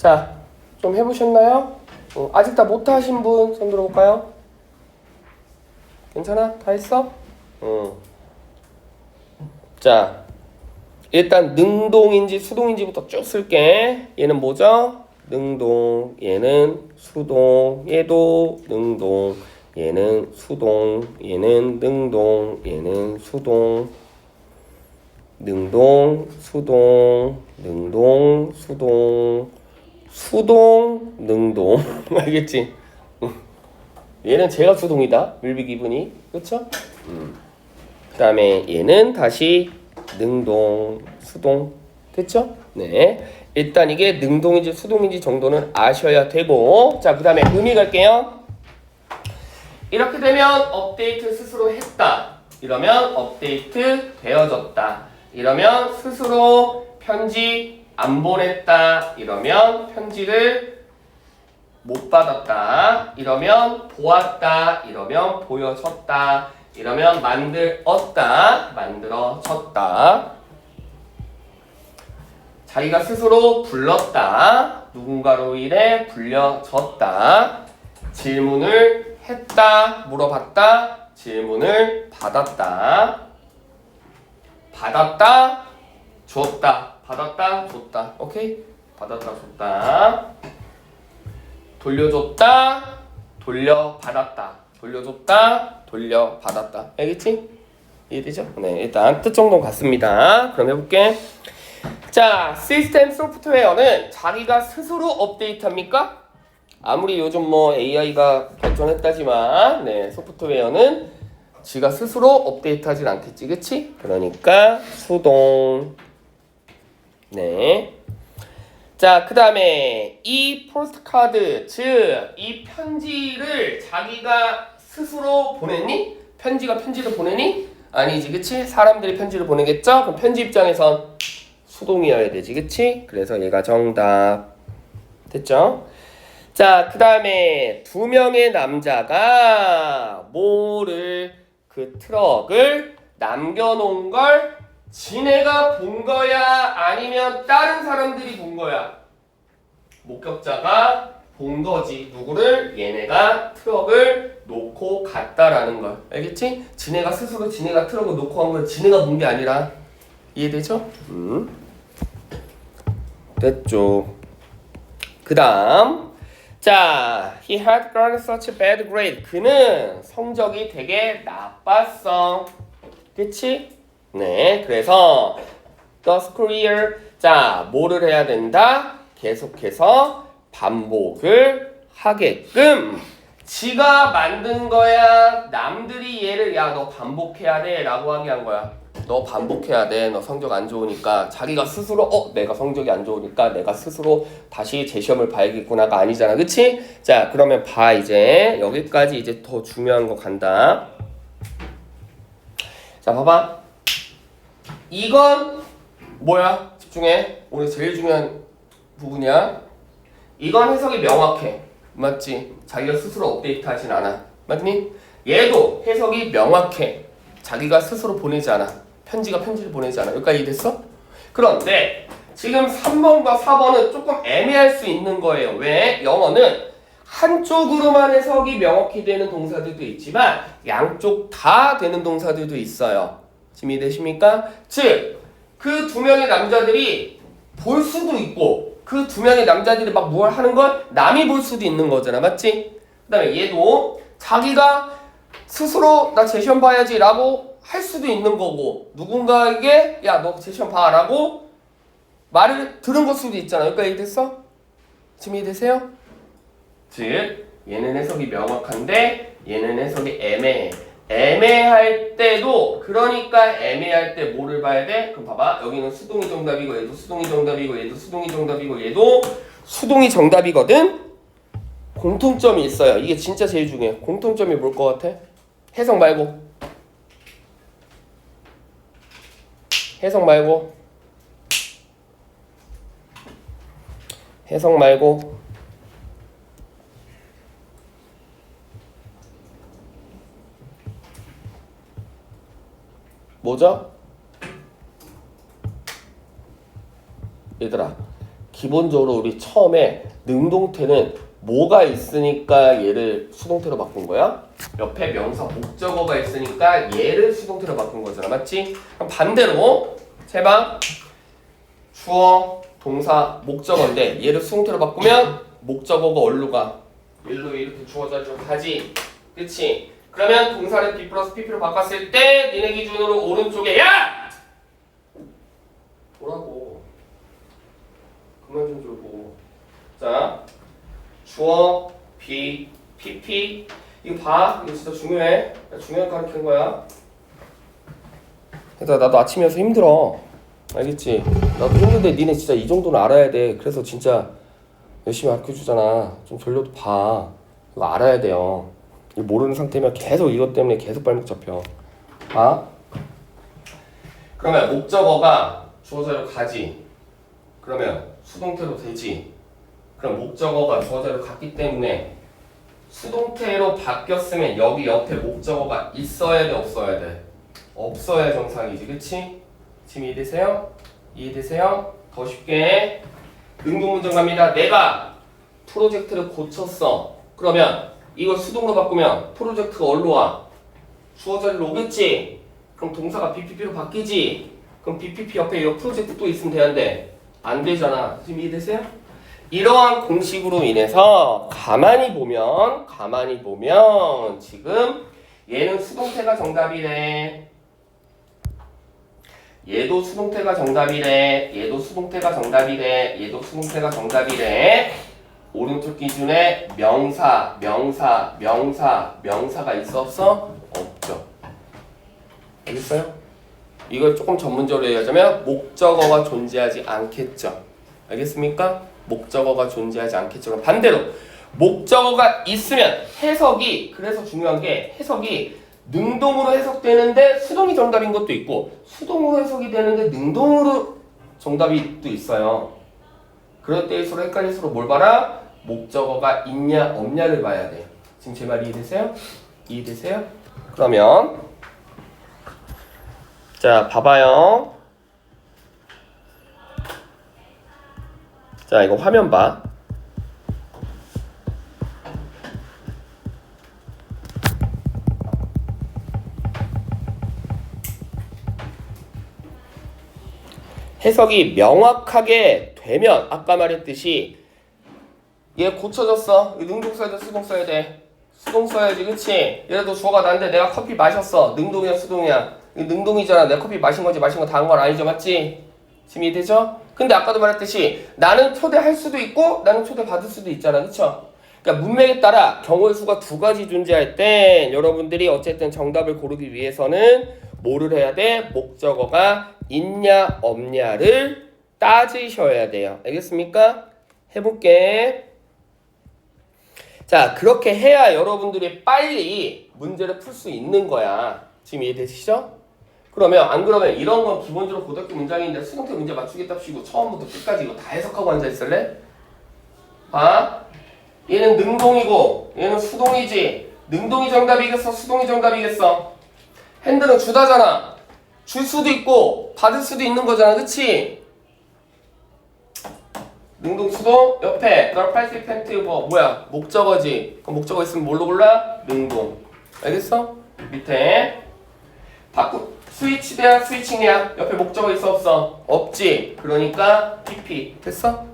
자, 좀 해보셨나요? 아직 다 못하신 분 손 들어볼까요? 괜찮아? 다 했어? 자, 일단 능동인지 수동인지부터 쭉 쓸게. 얘는 뭐죠? 능동, 얘는 수동, 얘도 능동, 얘는 수동, 얘는 능동, 얘는 수동, 능동, 수동, 능동, 수동, 수동, 능동. 알겠지? 얘는 제가 수동이다. 밀비 기분이. 그쵸? 그 다음에 얘는 다시 능동, 수동. 됐죠? 네. 일단 이게 능동인지 수동인지 정도는 아셔야 되고. 자, 그 다음에 의미 갈게요. 이렇게 되면 업데이트 스스로 했다. 이러면 업데이트 되어졌다. 이러면 스스로 편지 안 보냈다. 이러면 편지를 못 받았다. 이러면 보았다. 이러면 보여졌다. 이러면 만들었다. 만들어졌다. 자기가 스스로 불렀다. 누군가로 인해 불려졌다. 질문을 했다. 물어봤다. 질문을 받았다. 받았다. 줬다. 받았다. 줬다. 오케이? 받았다. 줬다. 돌려줬다. 돌려받았다. 돌려줬다. 돌려받았다. 알겠지? 이해되죠? 네, 일단 뜻 정도 같습니다. 그럼 해볼게. 자, 시스템 소프트웨어는 자기가 스스로 업데이트합니까? 아무리 요즘 뭐 AI가 발전했다지만, 네, 소프트웨어는 지가 스스로 업데이트하진 않겠지, 그치? 그러니까 수동. 네. 자, 그 다음에 이 포스트카드, 즉 이 편지를 자기가 스스로 보냈니? 편지가 편지를 보내니? 아니지, 그치? 사람들이 편지를 보내겠죠? 그럼 편지 입장에선 수동이어야 되지, 그치? 그래서 얘가 정답. 됐죠? 자, 그 다음에 두 명의 남자가 그 트럭을 남겨놓은 걸 지네가 본 거야? 아니면 다른 사람들이 본 거야? 목격자가 본 거지. 누구를? 얘네가 트럭을 놓고 갔다라는 걸. 알겠지? 지네가 스스로 지네가 트럭을 놓고 간 걸 지네가 본 게 아니라. 이해되죠? 됐죠. 그 다음. 자, he had gotten such a bad grade. 그는 성적이 되게 나빴어. 그치? 네, 그래서 the school year. 자, 뭐를 해야 된다? 계속해서 반복을 하게끔 지가 만든 거야. 남들이 얘를 야, 너 반복해야 돼 라고 하게 한 거야. 너 반복해야 돼. 너 성적 안 좋으니까. 자기가 스스로 내가 성적이 안 좋으니까 내가 스스로 다시 재시험을 봐야겠구나가 아니잖아. 그치? 자, 그러면 봐. 이제 여기까지 이제 더 중요한 거 간다. 자, 봐봐. 이건 뭐야? 집중해. 오늘 제일 중요한 부분이야. 이건 해석이 명확해. 맞지? 자기가 스스로 업데이트 하진 않아. 맞니? 얘도 해석이 명확해. 자기가 스스로 보내지 않아. 편지가 편지를 보내지 않아. 여기까지 됐어? 그런데 지금 3번과 4번은 조금 애매할 수 있는 거예요. 왜? 영어는 한쪽으로만 해석이 명확히 되는 동사들도 있지만 양쪽 다 되는 동사들도 있어요. 지금 이해되십니까? 즉, 그 두 명의 남자들이 볼 수도 있고 그 두 명의 남자들이 막 뭘 하는 걸 남이 볼 수도 있는 거잖아. 맞지? 그 다음에 얘도 자기가 스스로 나 재시험 봐야지 라고 할 수도 있는 거고 누군가에게 야, 너 재시험 봐 라고 말을 들은 걸 수도 있잖아. 여기까지 이해됐어? 지금 이해되세요? 즉, 얘는 해석이 명확한데 얘는 해석이 애매해. 애매할 때도 그러니까 애매할 때 뭐를 봐야 돼? 그럼 봐봐. 여기는 수동이 정답이고 얘도 수동이 정답이고 얘도 수동이 정답이고 얘도 수동이 정답이거든? 공통점이 있어요. 이게 진짜 제일 중요해. 공통점이 뭘 것 같아? 해석 말고. 해석 말고. 해석 말고. 뭐죠? 얘들아, 기본적으로 우리 처음에 능동태는 뭐가 있으니까 얘를 수동태로 바꾼 거야? 옆에 명사 목적어가 있으니까 얘를 수동태로 바꾼 거잖아. 맞지? 그럼 반대로 제발 주어, 동사, 목적어인데 얘를 수동태로 바꾸면 목적어가 어디로 가? 일로 이렇게 주어 자리로 가지. 그치? 그러면 동사를 B 플러스 PP로 바꿨을 때 니네 기준으로 오른쪽에 야! 뭐라고? 그만 좀 졸고. 자, 주어, B, PP. 이거 봐. 이거 진짜 중요해. 중요한 거 가르치는 거야. 그래서 나도 아침이어서 힘들어. 알겠지? 나도 힘든데 니네 진짜 이 정도는 알아야 돼. 그래서 진짜 열심히 가르쳐주잖아. 좀 졸려도 봐. 이거 알아야 돼요. 이거 모르는 상태면 계속 이것 때문에 계속 발목 잡혀. 봐. 그러면 목적어가 주어자로 가지. 그러면 수동태로 되지. 그럼 목적어가 주어자로 갔기 때문에 수동태로 바뀌었으면 여기 옆에 목적어가 있어야 돼, 없어야 돼? 없어야 정상이지, 그치? 지금 이해되세요? 이해되세요? 더 쉽게 능동문장 갑니다. 내가 프로젝트를 고쳤어. 그러면 이걸 수동으로 바꾸면 프로젝트가 어디로 와? 주어자리로 오겠지? 그럼 동사가 BPP로 바뀌지? 그럼 BPP 옆에 이 프로젝트 또 있으면 되는데 안 되잖아. 지금 이해되세요? 이러한 공식으로 인해서 가만히 보면 지금 얘는 수동태가 정답이래. 얘도 수동태가 정답이래. 얘도 수동태가 정답이래. 얘도 수동태가 정답이래. 오른쪽 기준에 명사가 있어 없어? 없죠. 알겠어요? 이걸 조금 전문적으로 얘기하자면 목적어가 존재하지 않겠죠. 알겠습니까? 목적어가 존재하지 않겠죠. 그럼 반대로 목적어가 있으면 해석이, 그래서 중요한 게 해석이 능동으로 해석되는데 수동이 정답인 것도 있고 수동으로 해석이 되는데 능동으로 정답이 또 있어요. 그럴 때일수록 헷갈릴수록 뭘 봐라? 목적어가 있냐 없냐를 봐야 돼요. 지금 제 말 이해되세요? 이해되세요? 그러면 자 봐봐요. 자 이거 화면 봐. 해석이 명확하게 되면 아까 말했듯이 얘 고쳐졌어. 능동 써야 돼, 수동 써야 돼? 수동 써야지, 그치? 예를 들어 주어가 난데 내가 커피 마셨어. 능동이야, 수동이야? 능동이잖아. 내가 커피 마신 거지 마신 거 다 한 건 아니죠, 맞지? 지금 이해되죠? 근데 아까도 말했듯이 나는 초대할 수도 있고 나는 초대 받을 수도 있잖아, 그쵸? 그러니까 문맥에 따라 경우의 수가 두 가지 존재할 때 여러분들이 어쨌든 정답을 고르기 위해서는 뭐를 해야 돼? 목적어가 있냐 없냐를 따지셔야 돼요. 알겠습니까? 해볼게. 자, 그렇게 해야 여러분들이 빨리 문제를 풀 수 있는 거야. 지금 이해되시죠? 그러면 안 그러면 이런 건 기본적으로 고등학교 문장인데 수동태 문제 맞추겠답시고 처음부터 끝까지 이거 다 해석하고 앉아있을래? 봐. 얘는 능동이고 얘는 수동이지. 능동이 정답이겠어? 수동이 정답이겠어? 핸들은 주다잖아. 줄 수도 있고 받을 수도 있는 거잖아, 그치? 능동 수동 옆에 널 팔스 펜트 뭐야? 목적어지. 그럼 목적어 있으면 뭘로 골라? 능동. 알겠어? 밑에 스위치 대야 스위칭이야. 옆에 목적어 있어 없어? 없지. 그러니까 PP. 됐어?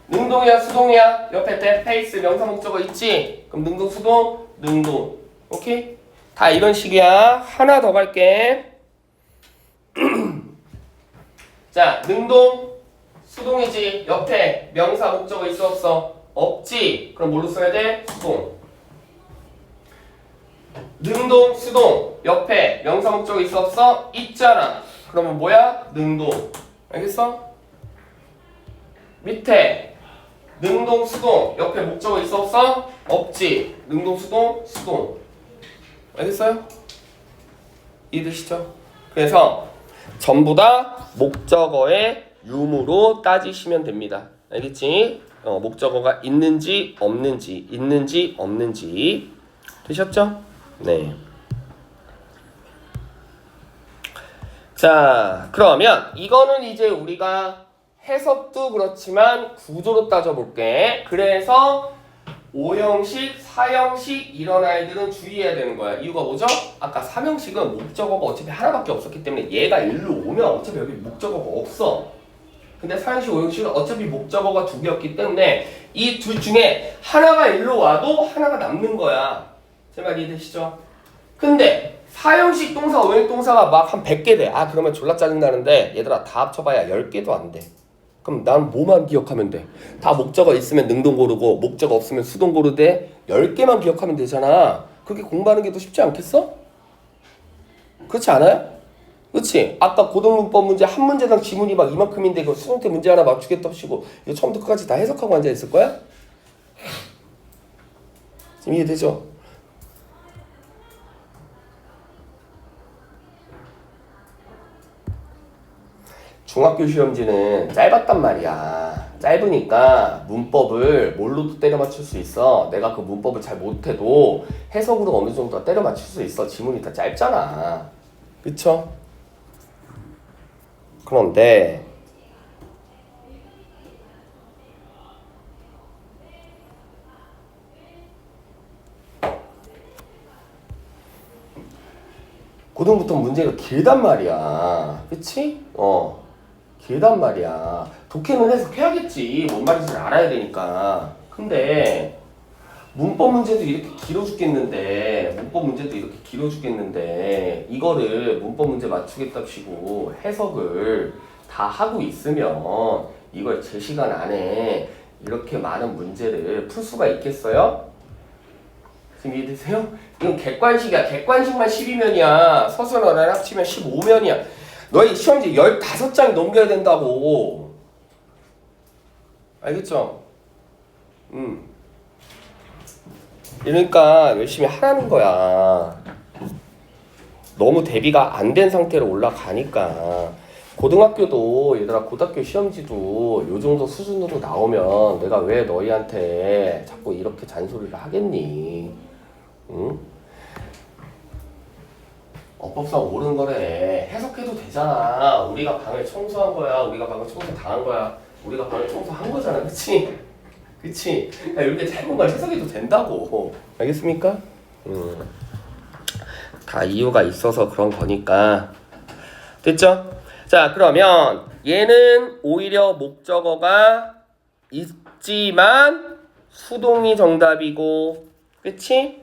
능동이야 수동이야? 옆에 대 페이스 명사 목적어 있지? 그럼 능동 수동 능동. 오케이? 다 이런 식이야. 하나 더 갈게. 자, 능동 수동이지. 옆에 명사 목적어 있어 없어? 없지. 그럼 뭘로 써야 돼? 수동. 능동 수동 옆에 명사 목적어 있어 없어? 있잖아. 그러면 뭐야? 능동. 알겠어? 밑에 능동 수동 옆에 목적어 있어 없어? 없지. 능동 수동 수동. 알겠어요? 이해되시죠? 그래서 전부 다 목적어의 유무로 따지시면 됩니다. 알겠지? 목적어가 있는지 없는지 되셨죠? 네. 자, 그러면 이거는 이제 우리가 해석도 그렇지만 구조로 따져볼게. 그래서 5형식, 4형식 이런 아이들은 주의해야 되는 거야. 이유가 뭐죠? 아까 3형식은 목적어가 어차피 하나밖에 없었기 때문에 얘가 일로 오면 어차피 여기 목적어가 없어. 근데 4형식, 5형식은 어차피 목적어가 두 개였기 때문에 이 둘 중에 하나가 일로 와도 하나가 남는 거야. 제 말 이해되시죠? 근데 4형식 동사, 5형식 동사가 막 한 100개 돼. 아 그러면 졸라 짜증나는데 얘들아 다 합쳐봐야 10개도 안 돼. 그럼 난 뭐만 기억하면 돼? 다 목적어 있으면 능동 고르고 목적어 없으면 수동 고르되 10개만 기억하면 되잖아. 그렇게 공부하는 게 더 쉽지 않겠어? 그렇지 않아요? 그렇지? 아까 고등문법 문제 한 문제당 지문이 막 이만큼인데 그 수동태 문제 하나 맞추겠다 하시고 이거 처음부터 끝까지 다 해석하고 앉아있을 거야? 지금 이해되죠? 중학교 시험지는 짧았단 말이야. 짧으니까 문법을 뭘로도 때려 맞출 수 있어. 내가 그 문법을 잘 못해도 해석으로 어느 정도 때려 맞출 수 있어. 지문이 다 짧잖아. 그쵸? 그런데 고등부터 문제가 길단 말이야. 그치? 길단 말이야. 독해는 해석해야겠지. 뭔 말인지 알아야 되니까. 근데 문법 문제도 이렇게 길어 죽겠는데 이거를 문법 문제 맞추겠답시고 해석을 다 하고 있으면 이걸 제 시간 안에 이렇게 많은 문제를 풀 수가 있겠어요? 지금 이해되세요? 이건 객관식이야. 객관식만 12면이야. 서술어랑 합치면 15면이야. 너희 시험지 15장 넘겨야 된다고. 알겠죠? 그러니까 열심히 하라는 거야. 너무 대비가 안 된 상태로 올라가니까. 고등학교도 얘들아 고등학교 시험지도 요 정도 수준으로 나오면 내가 왜 너희한테 자꾸 이렇게 잔소리를 하겠니? 응? 어법상 옳은 거래. 해석해도 되잖아. 우리가 방을 청소한 거야. 우리가 방을 청소 당한 거야. 우리가 방을 청소한 거잖아. 그치? 그치? 그러니까 이렇게 짧은 걸 해석해도 된다고. 알겠습니까? 다 이유가 있어서 그런 거니까. 됐죠? 자, 그러면 얘는 오히려 목적어가 있지만 수동이 정답이고, 그치?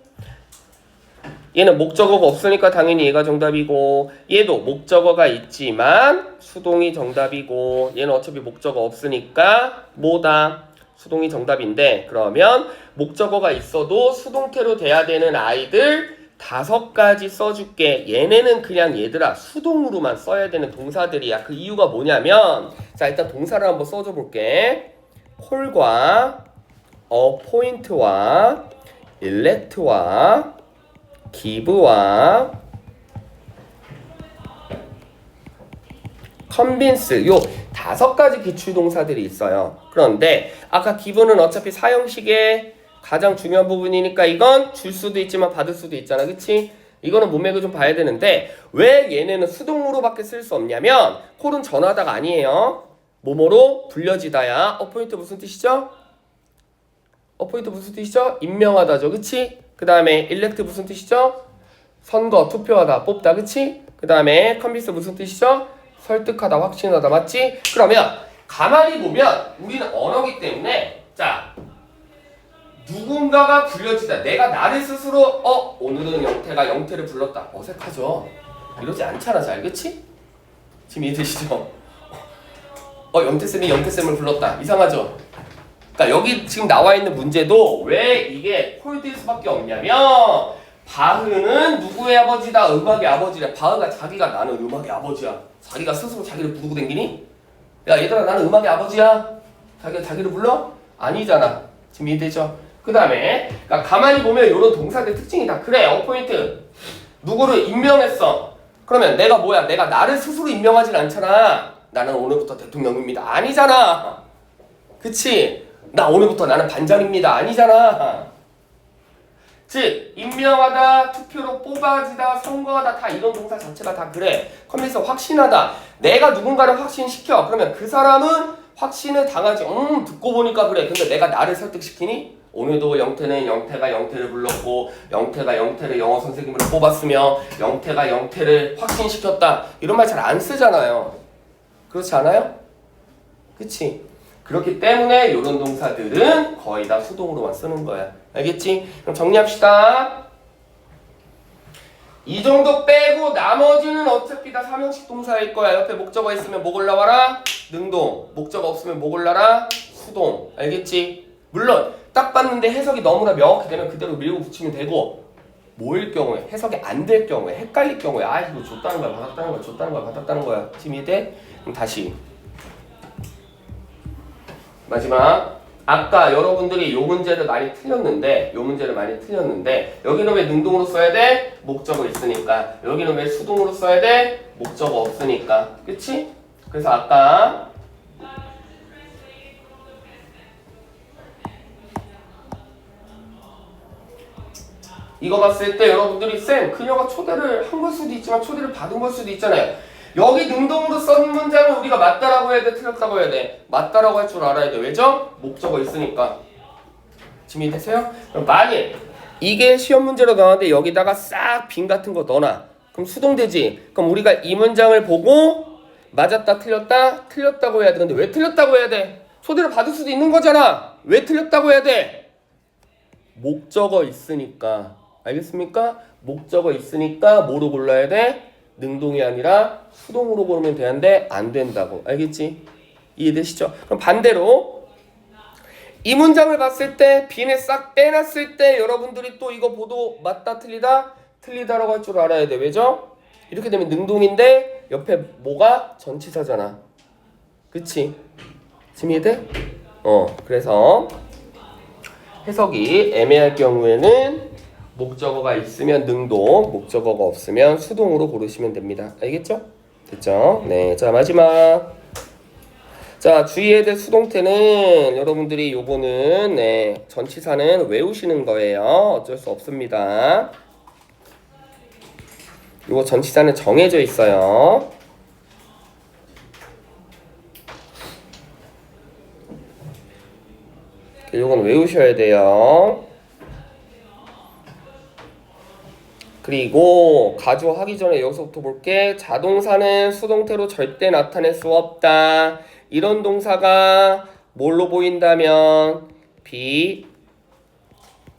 얘는 목적어가 없으니까 당연히 얘가 정답이고, 얘도 목적어가 있지만 수동이 정답이고, 얘는 어차피 목적어 없으니까 뭐다? 수동이 정답인데, 그러면 목적어가 있어도 수동태로 돼야 되는 아이들 5가지 써줄게. 얘네는 그냥 얘들아 수동으로만 써야 되는 동사들이야. 그 이유가 뭐냐면, 자 일단 동사를 한번 써줘 볼게. 콜과 포인트와 일렉트와 기브와 컨빈스, 요 5가지 기출동사들이 있어요. 그런데 아까 기브는 어차피 사형식의 가장 중요한 부분이니까 이건 줄 수도 있지만 받을 수도 있잖아. 그치? 이거는 문맥을 좀 봐야 되는데 왜 얘네는 수동으로밖에 쓸 수 없냐면 콜은 전화다가 아니에요. 뭐뭐로 불려지다야. 포인트 무슨 뜻이죠? 포인트 무슨 뜻이죠? 임명하다죠. 그치? 그 다음에 일렉트 무슨 뜻이죠? 선거, 투표하다, 뽑다. 그치? 그 다음에 컨빈스 무슨 뜻이죠? 설득하다, 확신하다. 맞지? 그러면 가만히 보면 우리는 언어기 때문에 자 누군가가 불려지다. 내가 나를 스스로 오늘은 영태가 영태를 불렀다. 어색하죠? 이러지 않잖아. 잘 그치? 지금 이해되시죠? 영태쌤이 영태쌤을 불렀다. 이상하죠? 그러니까 여기 지금 나와 있는 문제도 왜 이게 콜드일 수밖에 없냐면 바흐는 누구의 아버지다? 음악의 아버지래. 바흐가 자기가 나는 음악의 아버지야. 자기가 스스로 자기를 부르고 댕기니? 야 얘들아 나는 음악의 아버지야. 자기가 자기를 불러? 아니잖아. 지금 이해되죠? 그 다음에 그러니까 가만히 보면 이런 동사들 특징이 다 그래. 포인트 누구를 임명했어. 그러면 내가 뭐야? 내가 나를 스스로 임명하진 않잖아. 나는 오늘부터 대통령입니다. 아니잖아. 그치? 나 오늘부터 나는 반장입니다. 아니잖아. 즉 임명하다, 투표로 뽑아지다, 선거하다 다 이런 동사 자체가 다 그래. 컨빈스 확신하다. 내가 누군가를 확신시켜. 그러면 그 사람은 확신을 당하지. 듣고 보니까 그래. 근데 내가 나를 설득시키니? 오늘도 영태는 영태가 영태를 불렀고 영태가 영태를 영어 선생님으로 뽑았으며 영태가 영태를 확신시켰다. 이런 말 잘 안 쓰잖아요. 그렇지 않아요? 그치? 그렇기 때문에 이런 동사들은 거의 다 수동으로만 쓰는 거야. 알겠지? 그럼 정리합시다. 이 정도 빼고 나머지는 어차피 다 삼형식 동사일 거야. 옆에 목적어 있으면 뭐 골라와라? 능동. 목적어 없으면 뭐 골라라? 수동. 알겠지? 물론 딱 봤는데 해석이 너무나 명확히 되면 그대로 밀고 붙이면 되고, 뭐일 경우에, 해석이 안 될 경우에, 헷갈릴 경우에 이거 줬다는 거야 받았다는 거야 줬다는 거야 받았다는 거야. 지금 이해돼? 그럼 다시 마지막, 아까 여러분들이 요 문제를 많이 틀렸는데 여기는 왜 능동으로 써야 돼? 목적어 있으니까. 여기는 왜 수동으로 써야 돼? 목적어 없으니까. 그치? 그래서 아까 이거 봤을 때 여러분들이 쌤, 그녀가 초대를 한 걸 수도 있지만 초대를 받은 걸 수도 있잖아요. 여기 능동으로 쓴 문장은 우리가 맞다라고 해야 돼? 틀렸다고 해야 돼? 맞다라고 할 줄 알아야 돼. 왜죠? 목적어 있으니까. 지금 이해되세요? 그럼 만일 이게 시험 문제로 나왔는데 여기다가 싹 빈 같은 거 넣어놔. 그럼 수동되지? 그럼 우리가 이 문장을 보고 맞았다 틀렸다? 틀렸다고 해야 돼. 근데 왜 틀렸다고 해야 돼? 초대를 받을 수도 있는 거잖아. 왜 틀렸다고 해야 돼? 목적어 있으니까. 알겠습니까? 목적어 있으니까 뭐로 골라야 돼? 능동이 아니라 수동으로 고르면 되는데 안 된다고. 알겠지? 이해되시죠? 그럼 반대로 이 문장을 봤을 때 빈에 싹 빼놨을 때 여러분들이 또 이거 보도 맞다 틀리다? 틀리다라고 할 줄 알아야 돼. 왜죠? 이렇게 되면 능동인데 옆에 뭐가 전치사잖아. 그치? 지금 이해돼? 그래서 해석이 애매할 경우에는 목적어가 있으면 능동, 목적어가 없으면 수동으로 고르시면 됩니다. 알겠죠? 됐죠? 네, 자 마지막. 자, 주의해야 될 수동태는 여러분들이 요거는 전치사는 외우시는 거예요. 어쩔 수 없습니다. 요거 전치사는 정해져 있어요. 요건 외우셔야 돼요. 그리고 가주하기 전에 여기서부터 볼게. 자동사는 수동태로 절대 나타낼 수 없다. 이런 동사가 뭘로 보인다면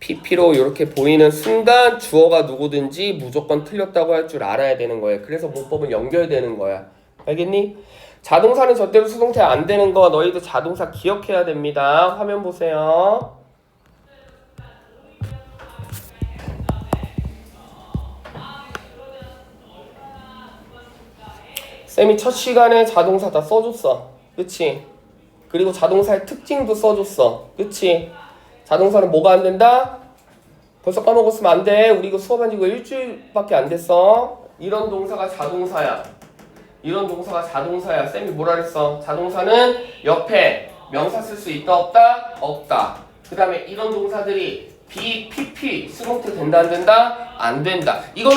PP로 이렇게 보이는 순간 주어가 누구든지 무조건 틀렸다고 할 줄 알아야 되는 거예요. 그래서 문법은 연결되는 거야. 알겠니? 자동사는 절대로 수동태 안 되는 거 너희도 자동사 기억해야 됩니다. 화면 보세요. 쌤이 첫 시간에 자동사 다 써줬어. 그치? 그리고 자동사의 특징도 써줬어. 그치? 자동사는 뭐가 안 된다? 벌써 까먹었으면 안 돼. 우리 이거 수업한 지 이거 일주일밖에 안 됐어. 이런 동사가 자동사야. 이런 동사가 자동사야. 쌤이 뭐라 그랬어? 자동사는 옆에 명사 쓸 수 있다 없다? 없다. 그 다음에 이런 동사들이 PP 수동태 된다 안 된다? 안 된다. 이거는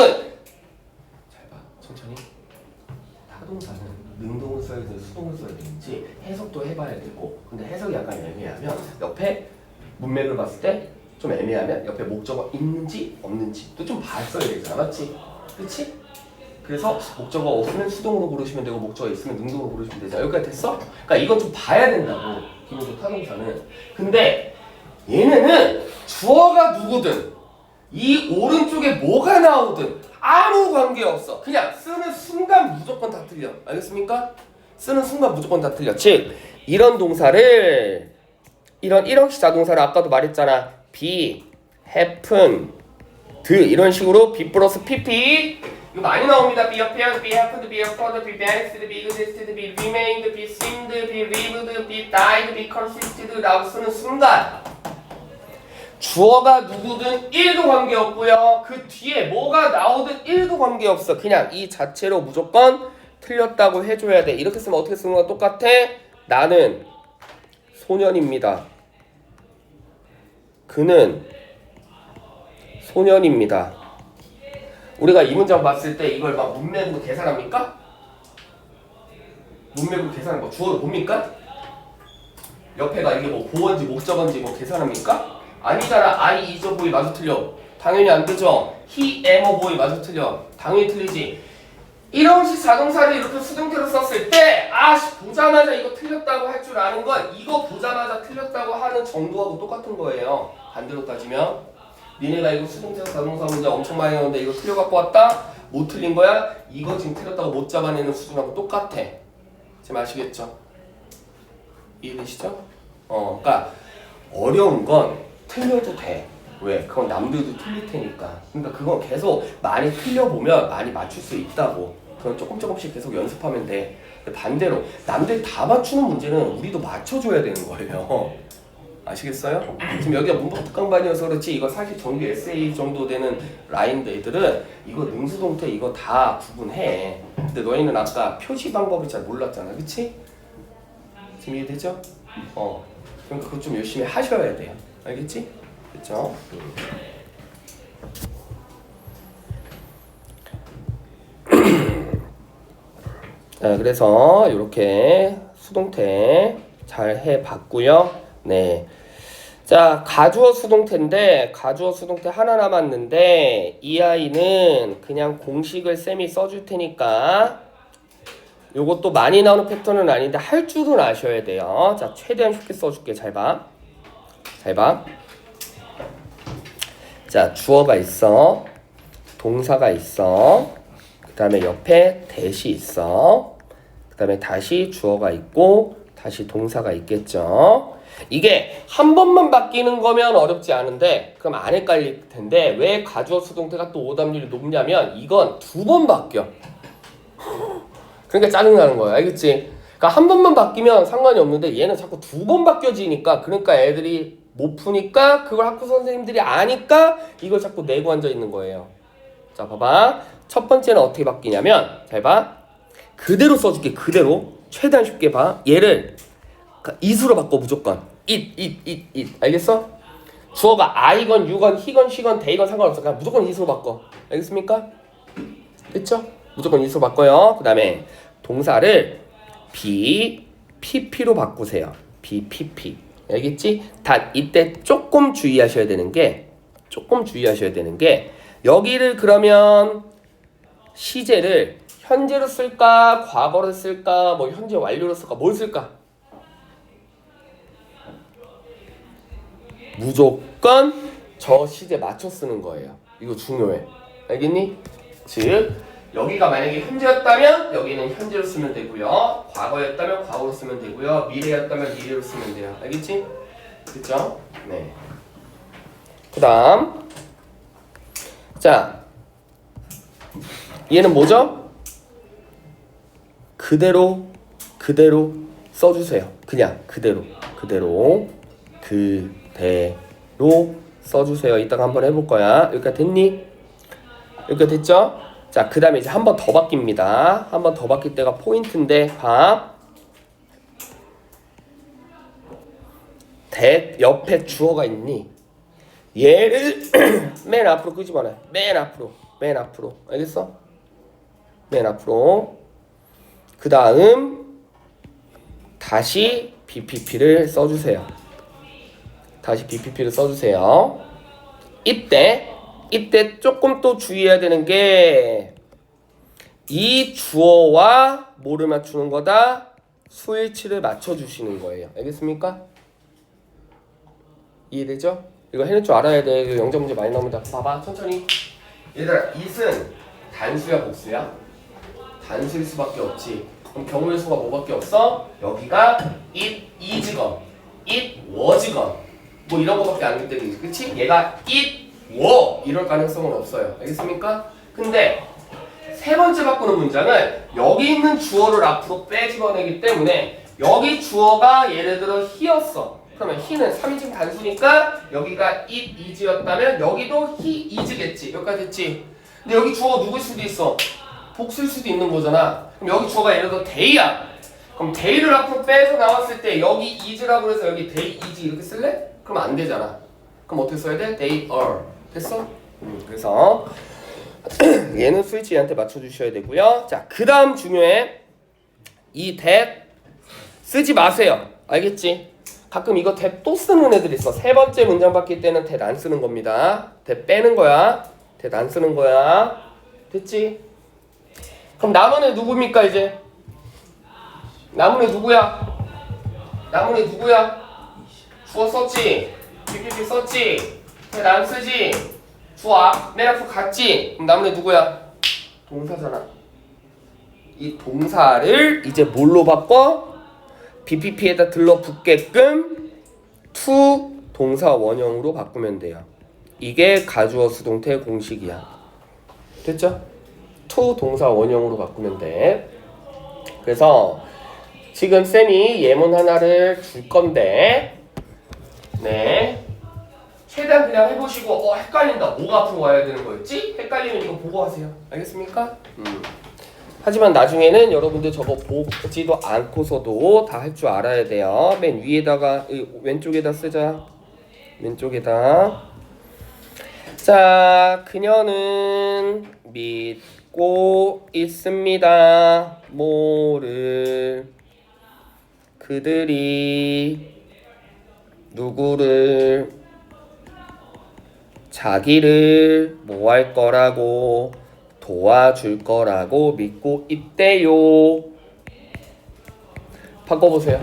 잘 봐. 천천히. 타동사는 능동을 써야 되는지 수동을 써야 되는지 해석도 해봐야 되고, 근데 해석이 약간 애매하면 옆에 문맥을 봤을 때 좀 애매하면 옆에 목적어 있는지 없는지 또 좀 봤어야 되잖아. 맞지? 그치? 그래서 목적어 없으면 수동으로 고르시면 되고 목적어 있으면 능동으로 고르시면 되잖아. 여기까지 됐어? 그러니까 이건 좀 봐야 된다고. 기본적으로 타동사는. 근데 얘네는 주어가 누구든 이 오른쪽에 뭐가 나오든 아무 관계없어. 그냥 쓰는 순간 무조건 다 틀려. 알겠습니까? 쓰는 순간 무조건 다 틀려. 즉 이런 동사를, 이런 일형식 자동사를 아까도 말했잖아. be, happen, 이런 식으로 be 플러스 pp 이거 많이 나옵니다. be appeared, be happened, be occurred, be vanished, be existed, be remained, be seemed, be lived, be died, be consisted 라고 쓰는 순간 주어가 누구든 1도 관계없고요. 그 뒤에 뭐가 나오든 1도 관계없어. 그냥 이 자체로 무조건 틀렸다고 해줘야 돼. 이렇게 쓰면 어떻게 쓰는 거랑 똑같아? 나는 소년입니다. 그는 소년입니다. 우리가 이 문장 봤을 때 이걸 막 문맥으로 계산합니까? 문맥으로 계산하는 거 주어를 봅니까? 옆에가 이게 뭐 보어인지 목적어인지 뭐 계산합니까? 아니잖아. I, is a boy 마저 틀려. 당연히 안 되죠. he, am a boy 마저 틀려. 당연히 틀리지. 이런 자동사를 이렇게 수동태로 썼을 때 보자마자 이거 틀렸다고 할 줄 아는 건 이거 보자마자 틀렸다고 하는 정도하고 똑같은 거예요. 반대로 따지면 니네가 이거 수동태 자동사 문제 엄청 많이 나오는데 이거 틀려갖고 왔다? 못 틀린 거야? 이거 지금 틀렸다고 못 잡아내는 수준하고 똑같아. 지금 아시겠죠? 이해되시죠? 그러니까 어려운 건 틀려도 돼. 왜? 그건 남들도 틀릴 테니까. 그러니까 그건 계속 많이 틀려보면 많이 맞출 수 있다고. 그건 조금씩 계속 연습하면 돼. 근데 반대로 남들 다 맞추는 문제는 우리도 맞춰줘야 되는 거예요. 아시겠어요? 지금 여기가 문법 특강반이어서 그렇지 이거 사실 정규 에세이 정도 되는 라인드 애들은 이거 능수동태 이거 다 구분해. 근데 너희는 아까 표시 방법을 잘 몰랐잖아. 그치? 지금 이해되죠? 그러니까 그거 좀 열심히 하셔야 돼요. 알겠지? 그쵸? 자, 그래서 이렇게 수동태 잘 해봤고요. 네. 자, 가주어 수동태인데 가주어 수동태 하나 남았는데 이 아이는 그냥 공식을 쌤이 써줄 테니까 요것도 많이 나오는 패턴은 아닌데 할 줄은 아셔야 돼요. 자, 최대한 쉽게 써줄게. 잘 봐. 잘 봐. 자, 주어가 있어. 동사가 있어. 그 다음에 옆에 대시 있어. 그 다음에 다시 주어가 있고 다시 동사가 있겠죠. 이게 한 번만 바뀌는 거면 어렵지 않은데 그럼 안 헷갈릴 텐데 왜 가주어 수동태가 또 오답률이 높냐면 이건 두 번 바뀌어. 그러니까 짜증나는 거야. 알겠지? 그러니까 한 번만 바뀌면 상관이 없는데 얘는 자꾸 두 번 바뀌어지니까 그러니까 애들이 못 푸니까 그걸 학교 선생님들이 아니까 이걸 자꾸 내고 앉아 있는 거예요. 자, 봐봐. 첫 번째는 어떻게 바뀌냐면 잘 봐. 그대로 써줄게. 그대로. 최대한 쉽게 봐. 얘를 it으로 바꿔 무조건. it. 알겠어? 주어가 I건, you건, he건, she건, they건 상관없어. 그냥 무조건 it으로 바꿔. 알겠습니까? 됐죠? 무조건 it으로 바꿔요. 그 다음에 동사를 be, pp로 바꾸세요. be, pp. 알겠지? 단 이때 조금 주의하셔야 되는 게 여기를 그러면 시제를 현재로 쓸까 과거로 쓸까 뭐 현재 완료로 쓸까 뭘 쓸까? 무조건 저 시제 맞춰 쓰는 거예요. 이거 중요해. 알겠니? 즉 여기가 만약에 현재였다면 여기는 현재로 쓰면 되고요. 과거였다면 과거로 쓰면 되고요. 미래였다면 미래로 쓰면 돼요. 알겠지? 그쵸? 네. 그 다음 자 얘는 뭐죠? 그대로 써주세요. 그냥 그대로 써주세요. 이따가 한번 해볼 거야. 여기까지 됐니? 여기까지 됐죠? 자, 그 다음에 이제 한 번 더 바뀝니다. 한 번 더 바뀔 때가 포인트인데 봐. 옆에 주어가 있니? 얘를 맨 앞으로 끄집어내. 맨 앞으로. 알겠어? 맨 앞으로. 그 다음 다시 BPP를 써주세요. 이때 조금 또 주의해야 되는 게 이 주어와 뭐를 맞추는 거다? 수일치를 맞춰주시는 거예요. 알겠습니까? 이해되죠? 이거 해낼 줄 알아야 돼. 이거 영재 문제 많이 나옵니다. 봐봐 천천히. 얘들아 it은 단수야 복수야? 단수일 수밖에 없지. 그럼 경우의 수가 뭐밖에 없어? 여기가 it is건 it was건 뭐 이런 거밖에 안 되기 때문에 그치? 얘가 it were 이럴 가능성은 없어요. 알겠습니까? 근데 세 번째 바꾸는 문장은 여기 있는 주어를 앞으로 빼집어내기 때문에 여기 주어가 예를 들어 he였어. 그러면 he는 3인칭 단수니까 여기가 it is였다면 여기도 he is겠지. 여기까지 됐지? 근데 여기 주어가 누구일 수도 있어? 복수일 수도 있는 거잖아. 그럼 여기 주어가 예를 들어 they야. 그럼 they를 앞으로 빼서 나왔을 때 여기 is라고 해서 여기 they is 이렇게 쓸래? 그럼 안 되잖아. 그럼 어떻게 써야 돼? they are. 됐어? 그래서 얘는 스위치 얘한테 맞춰주셔야 되고요. 자, 그 다음 중요해. 이 that 쓰지 마세요. 알겠지? 가끔 이거 대 또 쓰는 애들 있어. 세 번째 문장 바뀔 때는 대 안 쓰는 겁니다. 대 빼는 거야. 대 안 쓰는 거야. 됐지? 그럼 남은 애 누굽니까 이제? 남은 애 누구야? 남은 애 누구야? 주어 썼지? PPP 썼지? 대 안 쓰지? 주어 맨 앞으로 갔지? 그럼 남은 애 누구야? 동사잖아. 이 동사를 이제 뭘로 바꿔? BPP에다 들러붙게끔 to 동사 원형으로 바꾸면 돼요. 이게 가주어 수동태 공식이야. 됐죠? to 동사 원형으로 바꾸면 돼. 그래서 지금 쌤이 예문 하나를 줄 건데, 네, 최대한 그냥 해보시고 헷갈린다. 뭐가 앞으로 와야 되는 거였지? 헷갈리면 이거 보고 하세요. 알겠습니까? 하지만 나중에는 여러분들 저거 보지도 않고서도 다 할 줄 알아야 돼요. 맨 위에다가 왼쪽에다 쓰자. 왼쪽에다. 자, 그녀는 믿고 있습니다. 뭐를? 그들이 누구를? 자기를 뭐 할 거라고? 도와줄 거라고 믿고 있대요. 바꿔보세요.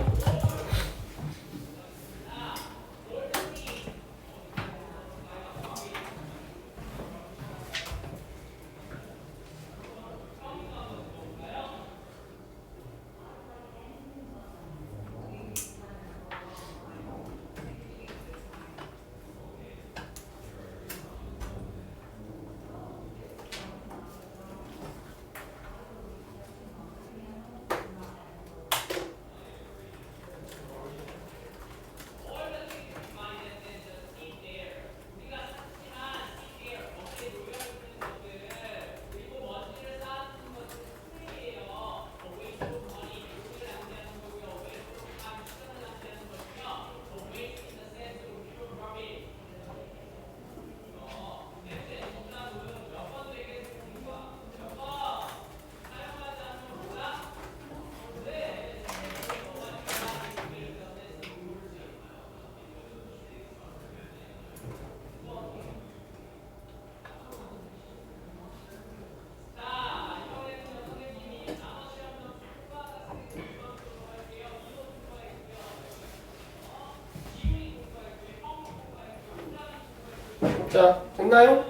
자, 됐나요?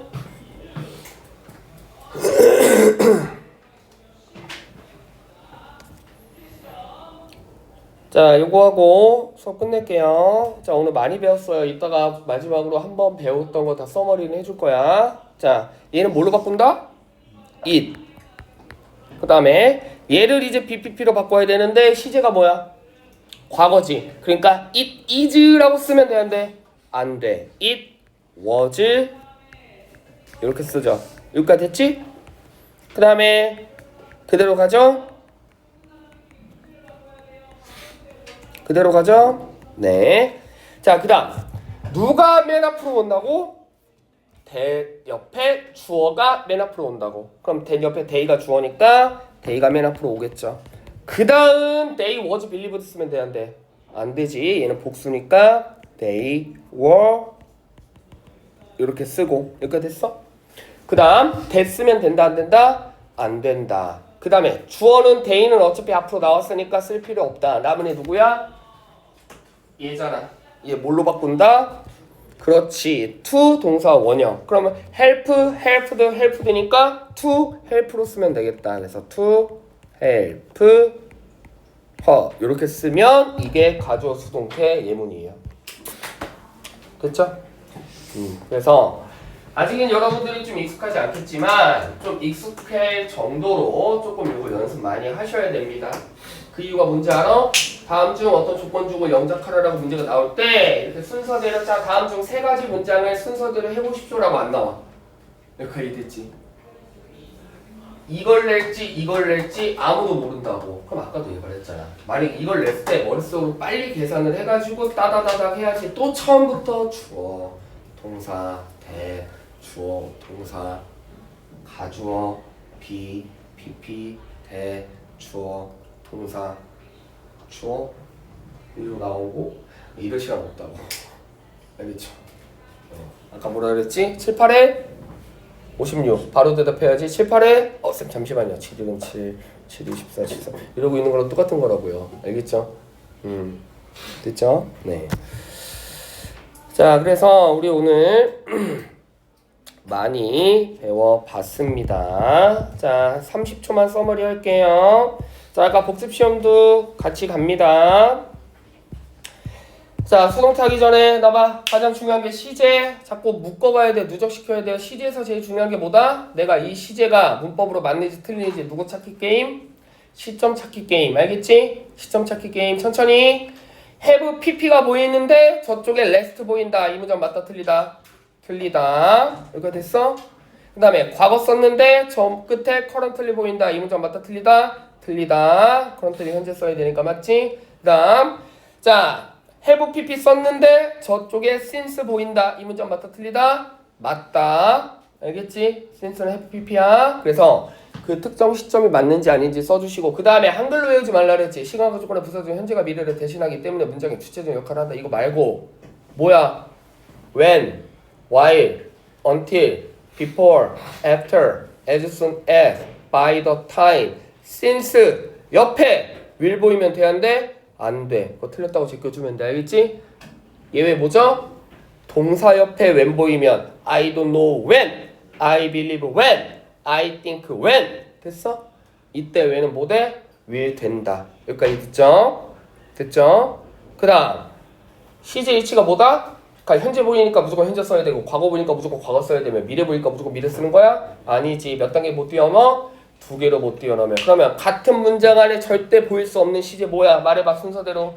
자, 요거 하고 수업 끝낼게요. 자, 오늘 많이 배웠어요. 이따가 마지막으로 한번 배웠던 거 다 써머리는 해줄 거야. 자, 얘는 뭘로 바꾼다? it. 그 다음에 얘를 이제 BPP로 바꿔야 되는데 시제가 뭐야? 과거지. 그러니까 it is라고 쓰면 되는데 안 돼. it was 이렇게 쓰죠. 여기까지 됐지? 그 다음에 그대로 가죠? 그대로 가죠? 네. 자, 그 다음 누가 맨 앞으로 온다고? 대 옆에 주어가 맨 앞으로 온다고. 그럼 대 옆에 they가 주어니까 they가 맨 앞으로 오겠죠. 그 다음 they was believed 쓰면 되는데 안 되지. 얘는 복수니까 they were 이렇게 쓰고. 여기까지 됐어? 그 다음 됐으면 된다 안 된다? 안 된다. 그 다음에 주어는 they는 어차피 앞으로 나왔으니까 쓸 필요 없다. 남은 애 누구야? 얘잖아. 얘 뭘로 바꾼다? 그렇지. to 동사 원형. 그러면 help, helped, helped니까 to help로 쓰면 되겠다. 그래서 to help her 이렇게 쓰면 이게 가주어 수동태 예문이에요. 됐죠? 그래서 아직은 여러분들이 좀 익숙하지 않겠지만 좀 익숙할 정도로 조금 이거 연습 많이 하셔야 됩니다. 그 이유가 뭔지 알아? 다음 중 어떤 조건 주고 영작하라라고 문제가 나올 때 이렇게 순서대로 자 다음 중 세 가지 문장을 순서대로 해보십시오라고 안 나와. 여기까지 됐지? 이걸 낼지 아무도 모른다고. 그럼 아까도 얘기했잖아. 만약 이걸 냈을 때 머릿속으로 빨리 계산을 해가지고 따다다닥 해야지. 또 처음부터 주어, 동사, 대, 주어, 동사, 가주어, 비, PP, 대, 주어, 동사, 주어 이리로 나오고 이럴 시간 없다고. 알겠죠? 아까 뭐라 그랬지? 7, 8에 56 바로 대답해야지. 7, 8에 쌤 잠시만요. 7, 1은 7, 7, 2, 14, 14 이러고 있는 거랑 똑같은 거라고요. 알겠죠? 됐죠? 네. 자, 그래서 우리 오늘 많이 배워봤습니다. 자, 30초만 서머리 할게요. 자, 아까 복습시험도 같이 갑니다. 자, 수동태 하기 전에 나봐. 가장 중요한 게 시제. 자꾸 묶어가야 돼. 누적시켜야 돼요. 시제에서 제일 중요한 게 뭐다? 내가 이 시제가 문법으로 맞는지 틀리는지 누구 찾기 게임? 시점 찾기 게임. 알겠지? 시점 찾기 게임. 천천히. have pp가 보이는데 저쪽에 rest 보인다. 이 문장 맞다 틀리다? 틀리다. 여기가 됐어? 그 다음에 과거 썼는데 저 끝에 currently 보인다. 이 문장 맞다 틀리다? 틀리다. currently 현재 써야 되니까 맞지? 그 다음 자 have pp 썼는데 저쪽에 since 보인다. 이 문장 맞다 틀리다? 맞다. 알겠지? since는 have pp야. 그래서 그 특정 시점이 맞는지 아닌지 써주시고 그 다음에 한글로 외우지 말라 그랬지. 시간과 조건의 부사 중 현재가 미래를 대신하기 때문에 문장의 주체적 역할을 한다. 이거 말고 뭐야? when, while, until, before, after, as soon as, by the time, since 옆에 will 보이면 돼야인데 안 돼. 그거 틀렸다고 제껴주면 돼. 알겠지? 예외 뭐죠? 동사 옆에 when 보이면 I don't know when, I believe when, I think when. 됐어? 이때 when은 뭐 돼? will 된다. 여기까지 됐죠? 됐죠? 그 다음 시제 일치가 뭐다? 그러니까 현재 보이니까 무조건 현재 써야 되고 과거 보니까 무조건 과거 써야 되면 미래 보니까 무조건 미래 쓰는 거야? 아니지. 몇 단계 못 뛰어넘어? 2개로 못 뛰어넘어. 그러면 같은 문장 안에 절대 보일 수 없는 시제 뭐야? 말해봐 순서대로.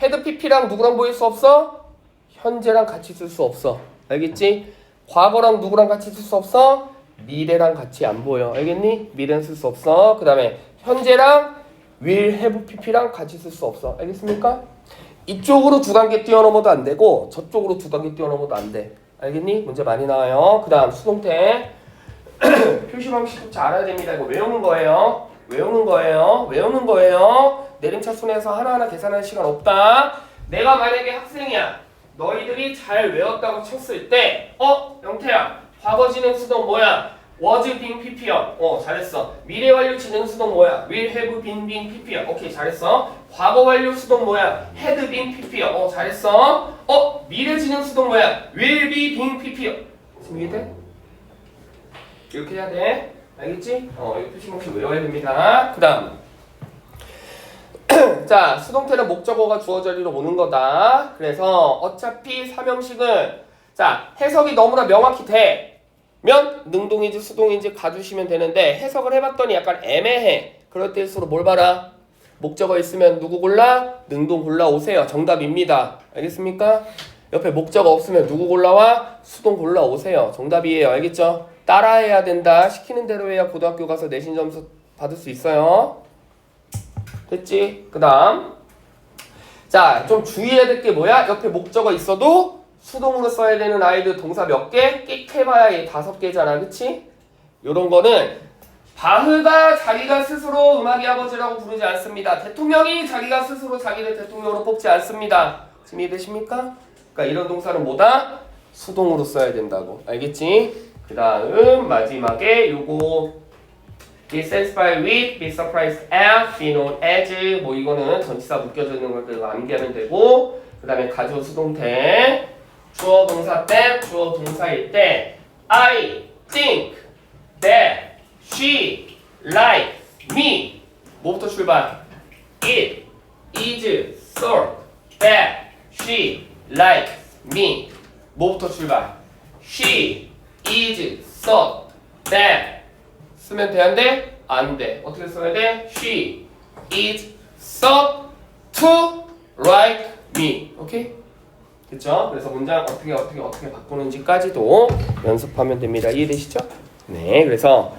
헤드 pp랑 누구랑 보일 수 없어? 현재랑 같이 쓸 수 없어. 알겠지? 과거랑 누구랑 같이 쓸 수 없어? 미래랑 같이 안 보여. 알겠니? 미래는 쓸 수 없어. 그 다음에 현재랑 will have pp랑 같이 쓸 수 없어. 알겠습니까? 이쪽으로 2단계 뛰어넘어도 안 되고 저쪽으로 2단계 뛰어넘어도 안 돼. 알겠니? 문제 많이 나와요. 그 다음 수동태 표시 방식 잘 알아야 됩니다. 이거 외우는 거예요. 외우는 거예요. 외우는 거예요. 내림차순에서 하나하나 계산할 시간 없다. 내가 만약에 학생이야. 너희들이 잘 외웠다고 쳤을 때 영태야. 과거 진행 수동 뭐야? was being pp야. 잘했어. 미래 완료 진행 수동 뭐야? will have been being pp야. 오케이 잘했어. 과거 완료 수동 뭐야? had been pp야. 잘했어. 미래 진행 수동 뭐야? will be being pp야. 지금 이해돼? 이렇게 해야 돼. 알겠지? 이거 표시 방식 외워야 됩니다. 그 다음 자 수동태는 목적어가 주어 자리로 오는 거다. 그래서 어차피 삼형식은 자 해석이 너무나 명확히 되면 능동인지 수동인지 가주시면 되는데 해석을 해봤더니 약간 애매해. 그럴 때일수록 뭘 봐라? 목적어 있으면 누구 골라? 능동 골라오세요. 정답입니다. 알겠습니까? 옆에 목적어 없으면 누구 골라와? 수동 골라오세요. 정답이에요. 알겠죠? 따라해야 된다. 시키는 대로 해야 고등학교 가서 내신 점수 받을 수 있어요. 됐지? 그 다음 자 좀 주의해야 될 게 뭐야? 옆에 목적어 있어도 수동으로 써야 되는 아이들 동사 몇 개? 끽해봐야 5개잖아. 그치? 요런 거는 바흐가 자기가 스스로 음악의 아버지라고 부르지 않습니다. 대통령이 자기가 스스로 자기를 대통령으로 뽑지 않습니다. 지금 이해되십니까? 그러니까 이런 동사는 뭐다? 수동으로 써야 된다고. 알겠지? 그 다음 마지막에 요거 be satisfied with, be surprised at, be known as 뭐 이거는 전치사 묶여져 있는 걸 암기하면 되고 그 다음에 가조 수동태 주어 동사 때 주어 동사일 때 I think that she likes me 뭐부터 출발? It is thought that she likes me 뭐부터 출발? She is thought that 쓰면 돼? 안 돼? 안 돼. 어떻게 써야 돼? She is thought to like me. 오케이? 됐죠? 그래서 문장 어떻게 바꾸는지까지도 연습하면 됩니다. 이해되시죠? 네, 그래서